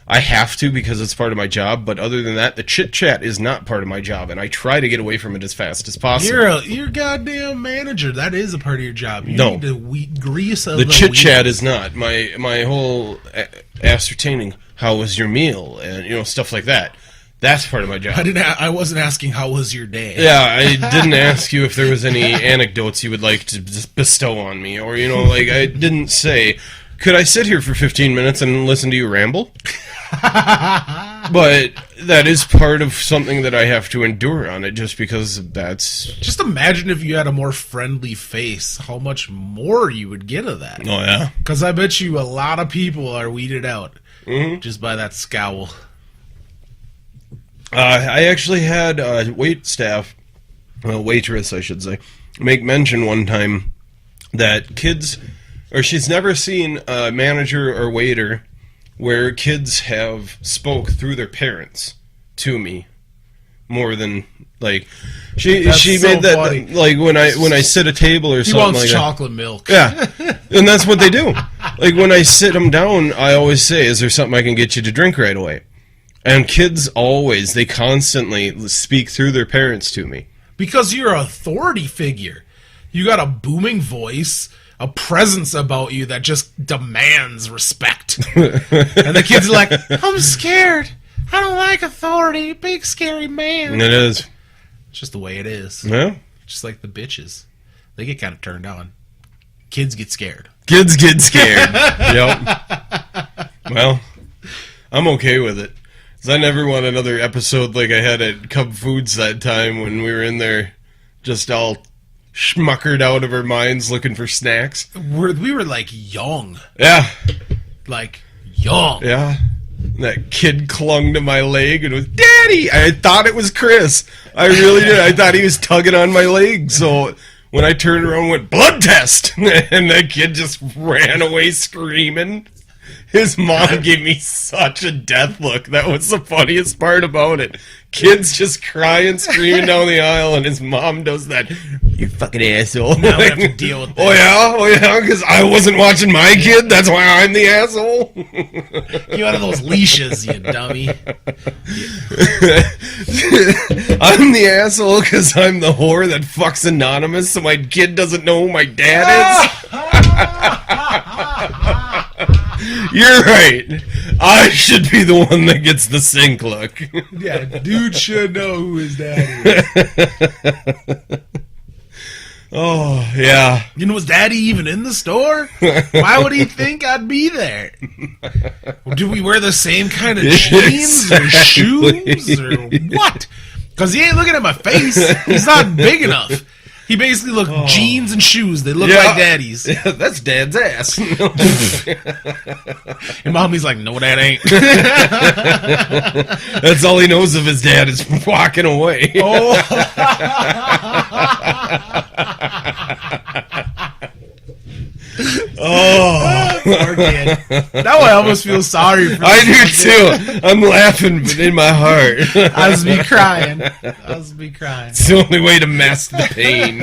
I have to because it's part of my job, but other than that, the chit-chat is not part of my job, and I try to get away from it as fast as possible. You're a goddamn manager. That is a part of your job. You need to grease the chit-chat is not. My whole ascertaining, how was your meal, and stuff like that. That's part of my job. I wasn't asking how was your day. Yeah, I didn't ask you if there was any anecdotes you would like to bestow on me, or, I didn't say, could I sit here for 15 minutes and listen to you ramble? But that is part of something that I have to endure on it, just because that's... Just imagine if you had a more friendly face, how much more you would get of that. Oh, yeah? Because I bet you a lot of people are weeded out just by that scowl. I actually had a waitress, I should say, make mention one time that kids... or she's never seen a manager or waiter where kids have spoke through their parents to me more than like she made that funny. Like when I sit at a table or something like that. He wants chocolate milk. Yeah, and that's what they do. Like when I sit them down, I always say, "Is there something I can get you to drink right away?" And kids they constantly speak through their parents to me because you're an authority figure. You got a booming voice, a presence about you that just demands respect. And the kids are like, "I'm scared. I don't like authority. Big scary man." And it is. It's just the way it is. Yeah. Just like the bitches. They get kind of turned on. Kids get scared. Kids get scared. Yep. Well, I'm okay with it. Because I never want another episode like I had at Cub Foods that time when we were in there just all schmuckered out of our minds looking for snacks. We were like young. Yeah. Like young. Yeah. That kid clung to my leg and was, "Daddy!" I thought it was Chris. I really did. I thought he was tugging on my leg. So when I turned around and went, "Blood test!" and that kid just ran away screaming. His mom gave me such a death look. That was the funniest part about it. Kids just crying, screaming down the aisle, and his mom does that, "You fucking asshole." Now we have to deal with that. Oh yeah, because I wasn't watching my kid. That's why I'm the asshole. You out of those leashes, you dummy. I'm the asshole because I'm the whore that fucks anonymous, so my kid doesn't know who my dad is. You're right. I should be the one that gets the sink look. Yeah, dude should know who his dad is. Oh, yeah. You know, was Daddy even in the store? Why would he think I'd be there? Do we wear the same kind of jeans or shoes or what? Because he ain't looking at my face. He's not big enough. He basically looked jeans and shoes. They look like Daddy's. Yeah, that's Dad's ass. And Mommy's like, "No, that ain't." That's all he knows of his dad is walking away. Poor kid. Now I almost feel sorry for him. I do too. I'm laughing, but in my heart. I was crying. It's the only way to mask the pain.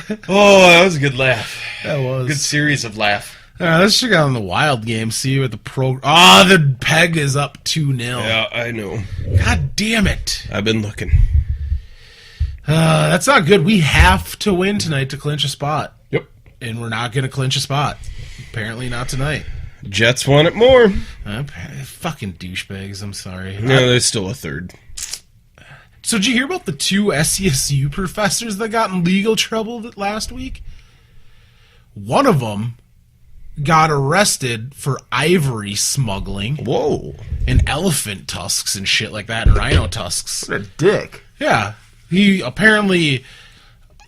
That was a good laugh. That was. Good series of laugh. Let's check out on the Wild game, see what the the peg is up 2-0. Yeah, I know. God damn it. I've been looking. That's not good. We have to win tonight to clinch a spot. Yep. And we're not going to clinch a spot. Apparently not tonight. Jets want it more. Fucking douchebags, I'm sorry. No, there's still a third. So did you hear about the 2 SCSU professors that got in legal trouble last week? One of them got arrested for ivory smuggling. Whoa. And elephant tusks and shit like that, and rhino tusks. What a dick. Yeah. He apparently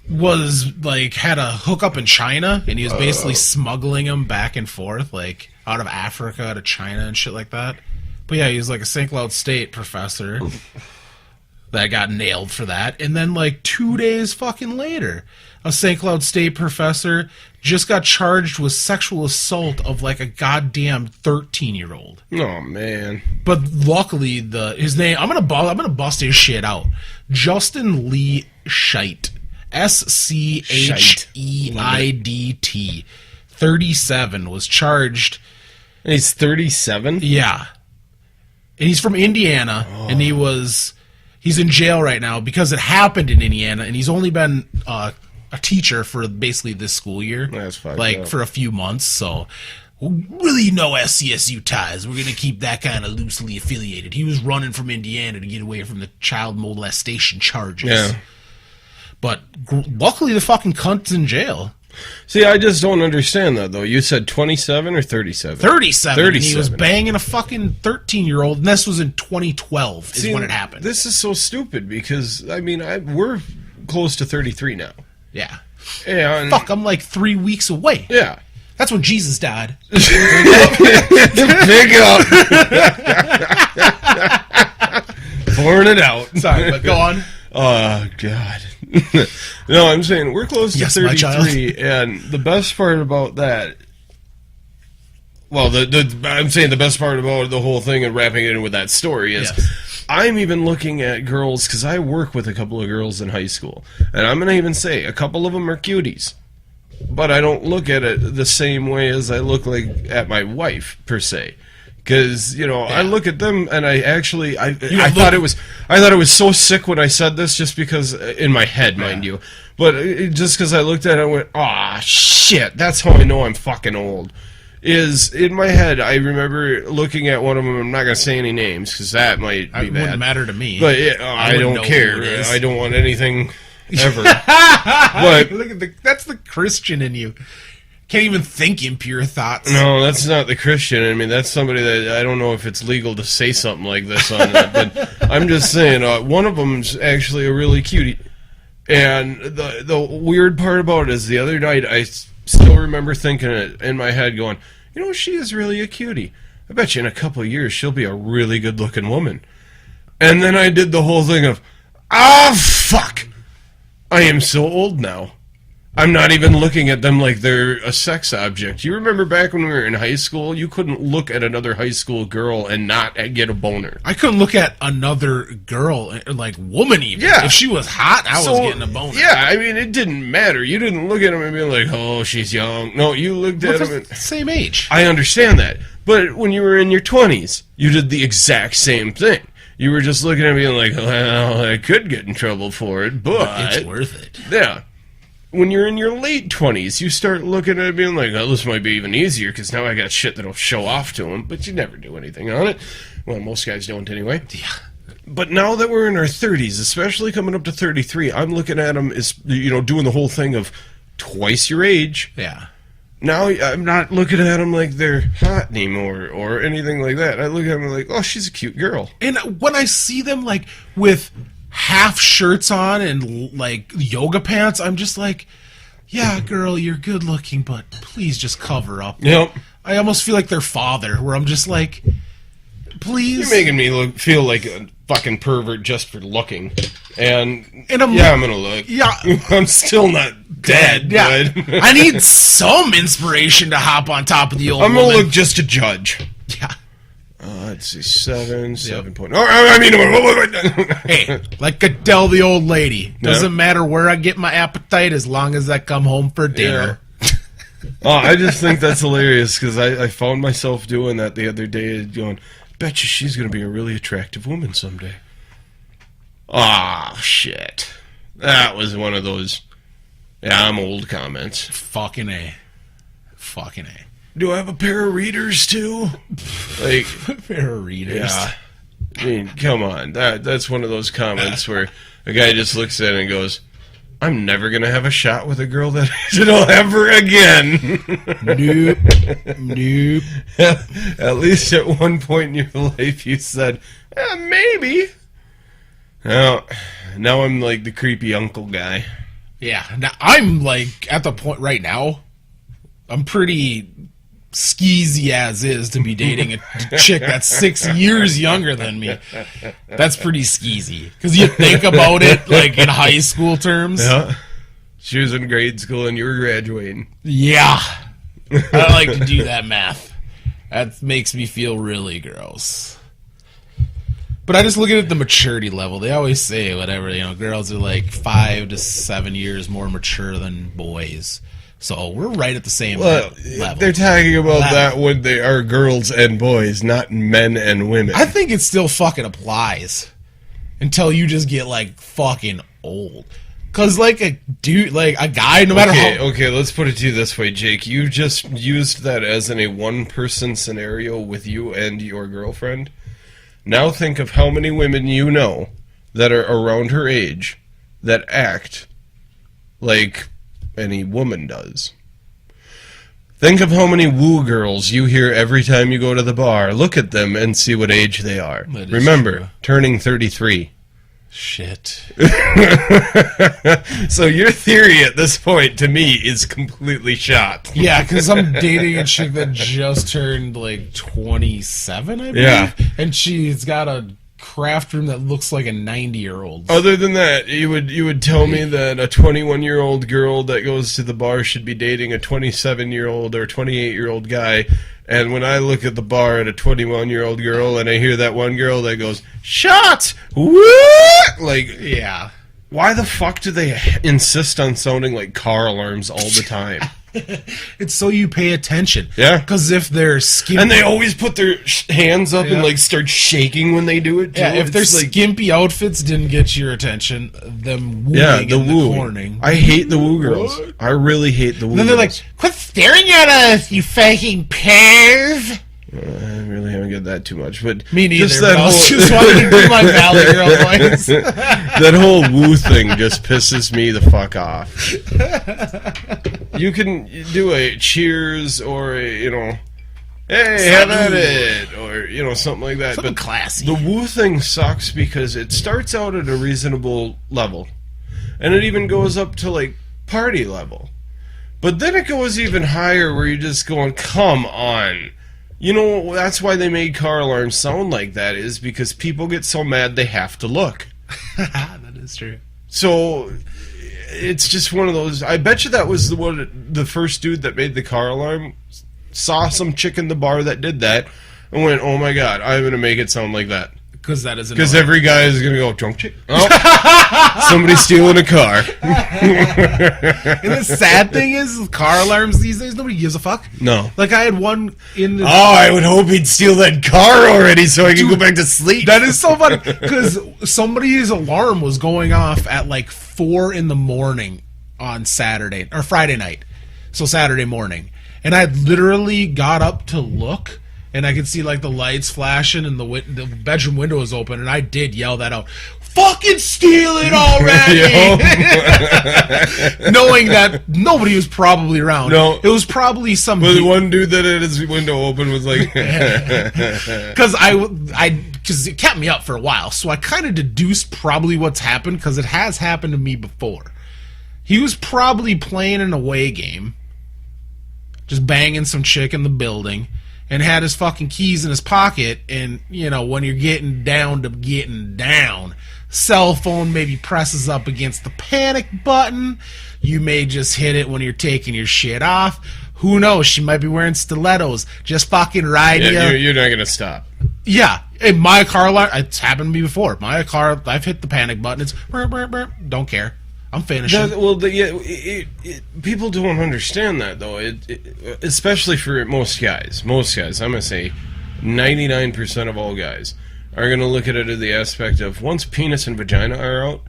was, like, had a hookup in China, and he was basically smuggling them back and forth, like, out of Africa to China and shit like that. But yeah, he was, like, a St. Cloud State professor that got nailed for that. And then, like, 2 days fucking later, a St. Cloud State professor just got charged with sexual assault of, like, a goddamn 13-year-old. Oh, man. But luckily, his name, I'm gonna bust his shit out. Justin Lee Scheidt. SCHEIDT. 37 was charged. And he's 37? Yeah. And he's from Indiana, and he's in jail right now because it happened in Indiana, and he's only been a teacher for basically this school year. That's fucked like up. for a few months, so really no SCSU ties. We're going to keep that kind of loosely affiliated. He was running from Indiana to get away from the child molestation charges. Yeah. But luckily the fucking cunt's in jail. See, I just don't understand that, though. You said 27 or 37? 37. And he was banging a fucking 13-year-old, and this was in 2012 is when it happened. This is so stupid because, I mean, we're close to 33 now. Yeah. Yeah. Fuck, I'm like 3 weeks away. Yeah. That's when Jesus died. Big up. Pouring it out. Sorry, but go on. Oh, God. No, I'm saying we're close to Yes, my 33, and the best part about that. Well, I'm saying the best part about the whole thing and wrapping it in with that story is I'm even looking at girls, because I work with a couple of girls in high school, and I'm going to even say a couple of them are cuties, but I don't look at it the same way as I look like at my wife, per se. Because, you know, I look at them and I thought it was so sick when I said this, just because, in my head, mind you, but just because I looked at it and went, ah, shit, that's how I know I'm fucking old. Is in my head, I remember looking at one of them. I'm not going to say any names because that might be bad. It wouldn't matter to me. But I don't care. I don't want anything ever. But look at that's the Christian in you. Can't even think impure thoughts. No, that's not the Christian. I mean, that's somebody that I don't know if it's legal to say something like this on it. But I'm just saying, one of them's actually a really cutie. And the weird part about it is the other night I still remember thinking it in my head going, you know, she is really a cutie. I bet you in a couple of years she'll be a really good-looking woman. And then I did the whole thing of, fuck! I am so old now. I'm not even looking at them like they're a sex object. You remember back when we were in high school, you couldn't look at another high school girl and not get a boner. I couldn't look at another girl, like woman even. Yeah. If she was hot, I was getting a boner. Yeah, I mean, it didn't matter. You didn't look at them and be like, oh, she's young. No, you looked at them. Same age. I understand that. But when you were in your 20s, you did the exact same thing. You were just looking at me and like, well, I could get in trouble for it, but it's worth it. Yeah. When you're in your late 20s, you start looking at it being like, oh, this might be even easier because now I got shit that'll show off to them, but you never do anything on it. Well, most guys don't anyway. Yeah. But now that we're in our 30s, especially coming up to 33, I'm looking at them as, you know, doing the whole thing of twice your age. Yeah. Now I'm not looking at them like they're hot anymore or anything like that. I look at them like, oh, she's a cute girl. And when I see them like with half shirts on and like yoga pants, I'm just like, yeah, girl, you're good looking, but please just cover up. Yep. I almost feel like their father, where I'm just like, please. You're making me feel like a fucking pervert just for looking. And I'm gonna look. Yeah. I'm still not dead. Yeah. But I need some inspiration to hop on top of the old I'm gonna woman. look just to judge. Yeah. Let's see, 7 point. Oh, I mean, hey, like Adele, the old lady. Doesn't matter where I get my appetite as long as I come home for dinner. Yeah. Oh, I just think that's hilarious because I found myself doing that the other day, going, bet you she's going to be a really attractive woman someday. Ah, shit. That was one of those, yeah, I'm old comments. Fucking A. Fucking A. Do I have a pair of readers too? Like a pair of readers. Yeah. I mean, come on. That's one of those comments where a guy just looks at it and goes, I'm never gonna have a shot with a girl that ever again. Nope. At least at one point in your life you said, maybe. Now I'm like the creepy uncle guy. Yeah. Now I'm like at the point right now, I'm pretty skeezy as is to be dating a chick that's 6 years younger than me. That's pretty skeezy. Because you think about it, like, in high school terms. Yeah. She was in grade school and you were graduating. Yeah. I like to do that math. That makes me feel really gross. But I just look at it at the maturity level. They always say, whatever, you know, girls are like 5 to 7 years more mature than boys. So we're right at the same level. They're talking about that when they are girls and boys, not men and women. I think it still fucking applies until you just get like fucking old. Cause like a dude, like a guy, no matter how. Okay, let's put it to you this way, Jake. You just used that as in a one-person scenario with you and your girlfriend. Now think of how many women you know that are around her age that act like any woman does. Think of how many woo girls you hear every time you go to the bar. Look at them and see what age they are. Remember, true. Turning 33. Shit. So your theory at this point, to me, is completely shot. Yeah, because I'm dating a chick that just turned like 27, I believe. Yeah. And she's got a craft room that looks like a 90-year-old. Other than that, you would tell me that a 21-year-old girl that goes to the bar should be dating a 27-year-old or 28-year-old guy. And when I look at the bar at a 21-year-old girl and I hear that one girl that goes, "Shots! What?" Like, yeah. Why the fuck do they insist on sounding like car alarms all the time? It's so you pay attention. Yeah. Because if they're skimpy... And they always put their hands up and, like, start shaking when they do it, too. Yeah, if their skimpy outfits didn't get your attention, them wooing the wooing. Corning. I hate the woo girls. What? I really hate the woo girls. Then they're like, "Quit staring at us, you fucking pears!" I really haven't got that too much, but me neither. Just that whole... just wanted to do my Valley Girl voice. That whole woo thing just pisses me the fuck off. You can do a cheers or a, hey, have at it, or something like that. Something but classy. The woo thing sucks because it starts out at a reasonable level, and it even goes up to like party level, but then it goes even higher where you're just going, "Come on." That's why they made car alarms sound like that, is because people get so mad they have to look. That is true. So it's just one of those. I bet you that was the first dude that made the car alarm saw some chick in the bar that did that and went, "Oh my god, I'm going to make it sound like that." Because that is because every guy is going to go, "Drunk chick? Oh, somebody's stealing a car." And the sad thing is, car alarms these days, nobody gives a fuck. No. Like, I had one in the... Oh, I would hope he'd steal that car already so I could go back to sleep. That is so funny, because somebody's alarm was going off at like 4 in the morning on Saturday, or Friday night. So Saturday morning. And I literally got up to look, and I could see like the lights flashing and the bedroom window was open, and I did yell that out, "Fucking steal it already!" Knowing that nobody was probably around. No. It was probably some... Well, the one dude that had his window open was like... Because it kept me up for a while, so I kind of deduced probably what's happened, because it has happened to me before. He was probably playing an away game, just banging some chick in the building, and had his fucking keys in his pocket, and, when you're getting down to getting down, cell phone maybe presses up against the panic button, you may just hit it when you're taking your shit off, who knows, she might be wearing stilettos, just fucking ride you. You're not gonna stop. Yeah, in my car alarm, it's happened to me before, my car, I've hit the panic button, it's burp, burp, burp, don't care. I'm finishing. People don't understand that, though. Especially for most guys. Most guys, I'm going to say 99% of all guys are going to look at it as the aspect of, once penis and vagina are out,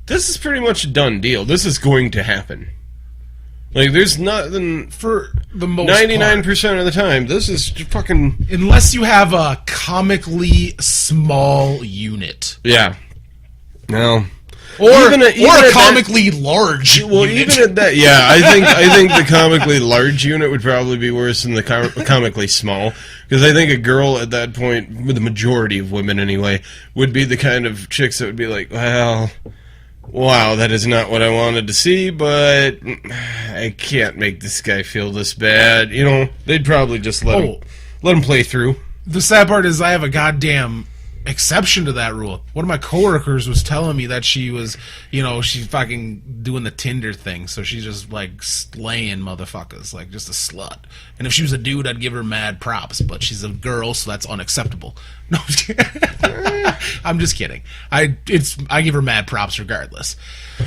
this is pretty much a done deal. This is going to happen. Like, there's nothing... For the most 99% of the time, this is fucking... Unless you have a comically small unit. Yeah. No... Or a comically large Well, unit. even at that, yeah, I think the comically large unit would probably be worse than the comically small, because I think a girl at that point, with the majority of women anyway, would be the kind of chicks that would be like, "Well, wow, that is not what I wanted to see, but I can't make this guy feel this bad." They'd probably just let him play through. The sad part is I have a goddamn exception to that rule. One of my coworkers was telling me that she was, she's fucking doing the Tinder thing, so she's just like slaying motherfuckers, like just a slut. And if she was a dude, I'd give her mad props, but she's a girl, so that's unacceptable. No, I'm just kidding. I give her mad props regardless.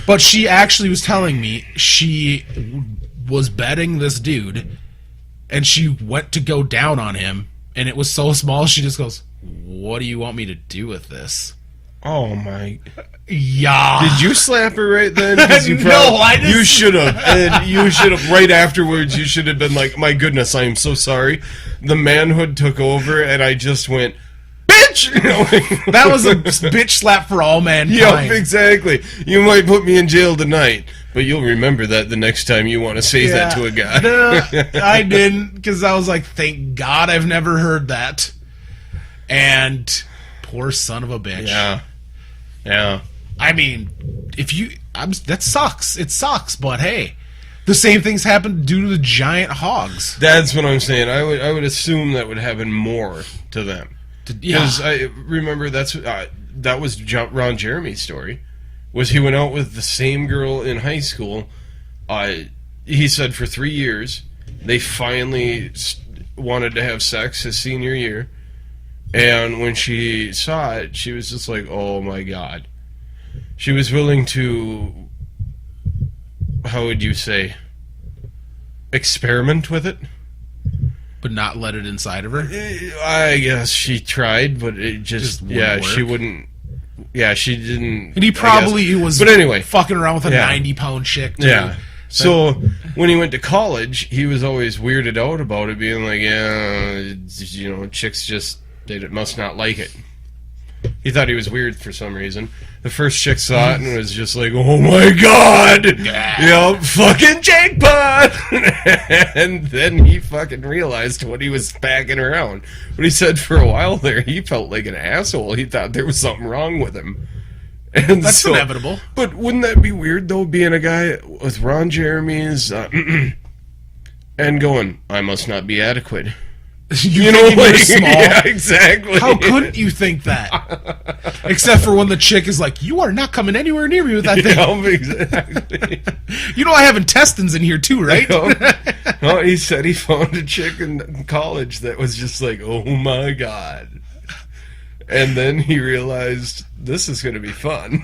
But she actually was telling me she was betting this dude, and she went to go down on him, and it was so small, she just goes, "What do you want me to do with this?" Oh my! Yeah. Did you slap her right then? No, I didn't. You should have. And you should have. Right afterwards, you should have been like, "My goodness, I am so sorry." The manhood took over, and I just went, "Bitch!" That was a bitch slap for all mankind. Yeah, exactly. You might put me in jail tonight, but you'll remember that the next time you want to say that to a guy. No, I didn't, because I was like, thank God I've never heard that. And poor son of a bitch. Yeah. I mean, that sucks. It sucks, but hey, the same things happen due to the giant hogs. That's what I'm saying. I would assume that would happen more to them. Because I remember that was Ron Jeremy's story. Was he went out with the same girl in high school. He said for 3 years they finally wanted to have sex his senior year, and when she saw it, she was just like, "Oh my God!" She was willing to, how would you say, experiment with it, but not let it inside of her. I guess she tried, but it just work. She wouldn't. Yeah, she didn't. And he probably was. But anyway, fucking around with a 90-pound chick. Too. Yeah. So when he went to college, he was always weirded out about it, being like, chicks just, they must not like it. He thought he was weird for some reason. The first chick saw it and was just like, "Oh my God! Yeah, fucking jackpot!" And then he fucking realized what he was packing around. But he said for a while there, he felt like an asshole. He thought there was something wrong with him. And that's inevitable. But wouldn't that be weird, though, being a guy with Ron Jeremy's and going, "I must not be adequate." You know, like, small. Yeah, exactly. How couldn't you think that? Except for when the chick is like, "You are not coming anywhere near me with that thing." Yeah, exactly. You know I have intestines in here too, right? No, he said he found a chick in college that was just like, "Oh my God." And then he realized, this is going to be fun.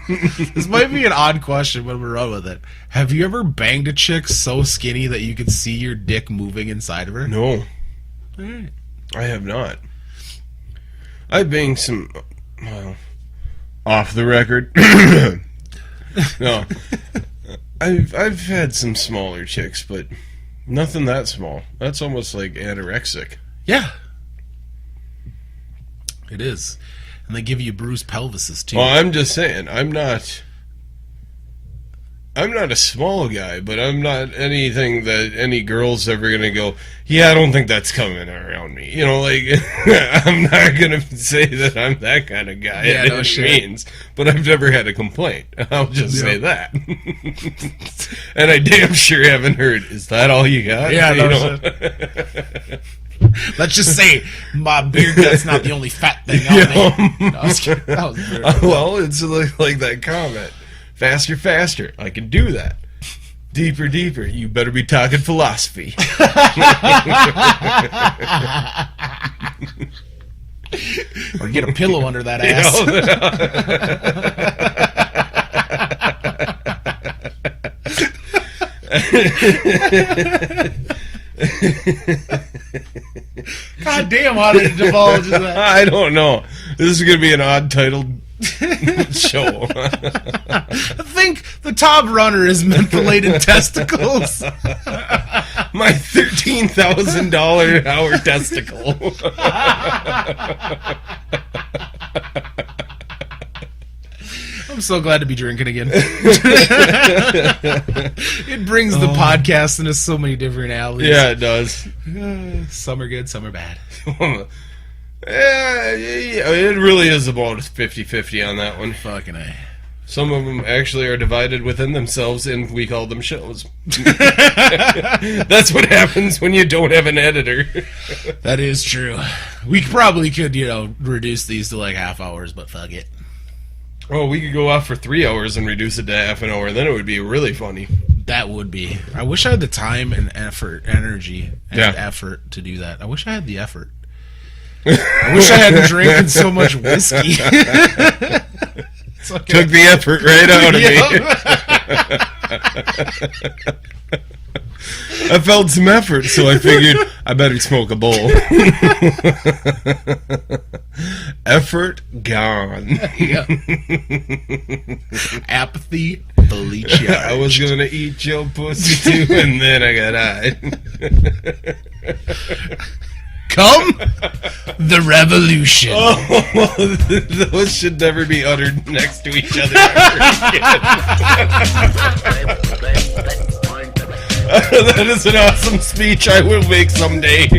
This might be an odd question when we're on with it. Have you ever banged a chick so skinny that you could see your dick moving inside of her? No. I have not. I banged some, off the record. No. I've had some smaller chicks, but nothing that small. That's almost like anorexic. Yeah. It is. And they give you bruised pelvises, too. Well, I'm just saying, I'm not a small guy, but I'm not anything that any girl's ever going to go, "Yeah, I don't think that's coming around me." You know, like, I'm not going to say that I'm that kind of guy. Yeah, no shit. Means, but I've never had a complaint. I'll just say that. And I damn sure haven't heard, "Is that all you got?" Yeah, no shit. Let's just say my beer gut's not the only fat thing on me. No, that was well, it's like that comment. Faster, faster. I can do that. Deeper, deeper. You better be talking philosophy. Or get a pillow under that ass. God damn, how did it divulge that? I don't know. This is going to be an odd titled show. I think the top runner is Metholaded Testicles. My $13,000 an hour testicle. I'm so glad to be drinking again. It brings the podcast into so many different alleys. Yeah, it does. Some are good, some are bad. It really is about 50-50 on that one. Fucking A. Some of them actually are divided within themselves, and we call them shows. That's what happens when you don't have an editor. That is true. We probably could, reduce these to like half hours, but fuck it. Oh, we could go off for 3 hours and reduce it to half an hour. Then it would be really funny. That would be. I wish I had the time and energy and effort to do that. I wish I had the effort. I wish I hadn't drinking so much whiskey. Okay. Took the effort right out of me. I felt some effort, so I figured I better smoke a bowl. Effort gone. Yeah. Apathy fully charged. I was going to eat your pussy too, and then I got eyed. Come the revolution. Oh, those should never be uttered next to each other. That is an awesome speech I will make someday.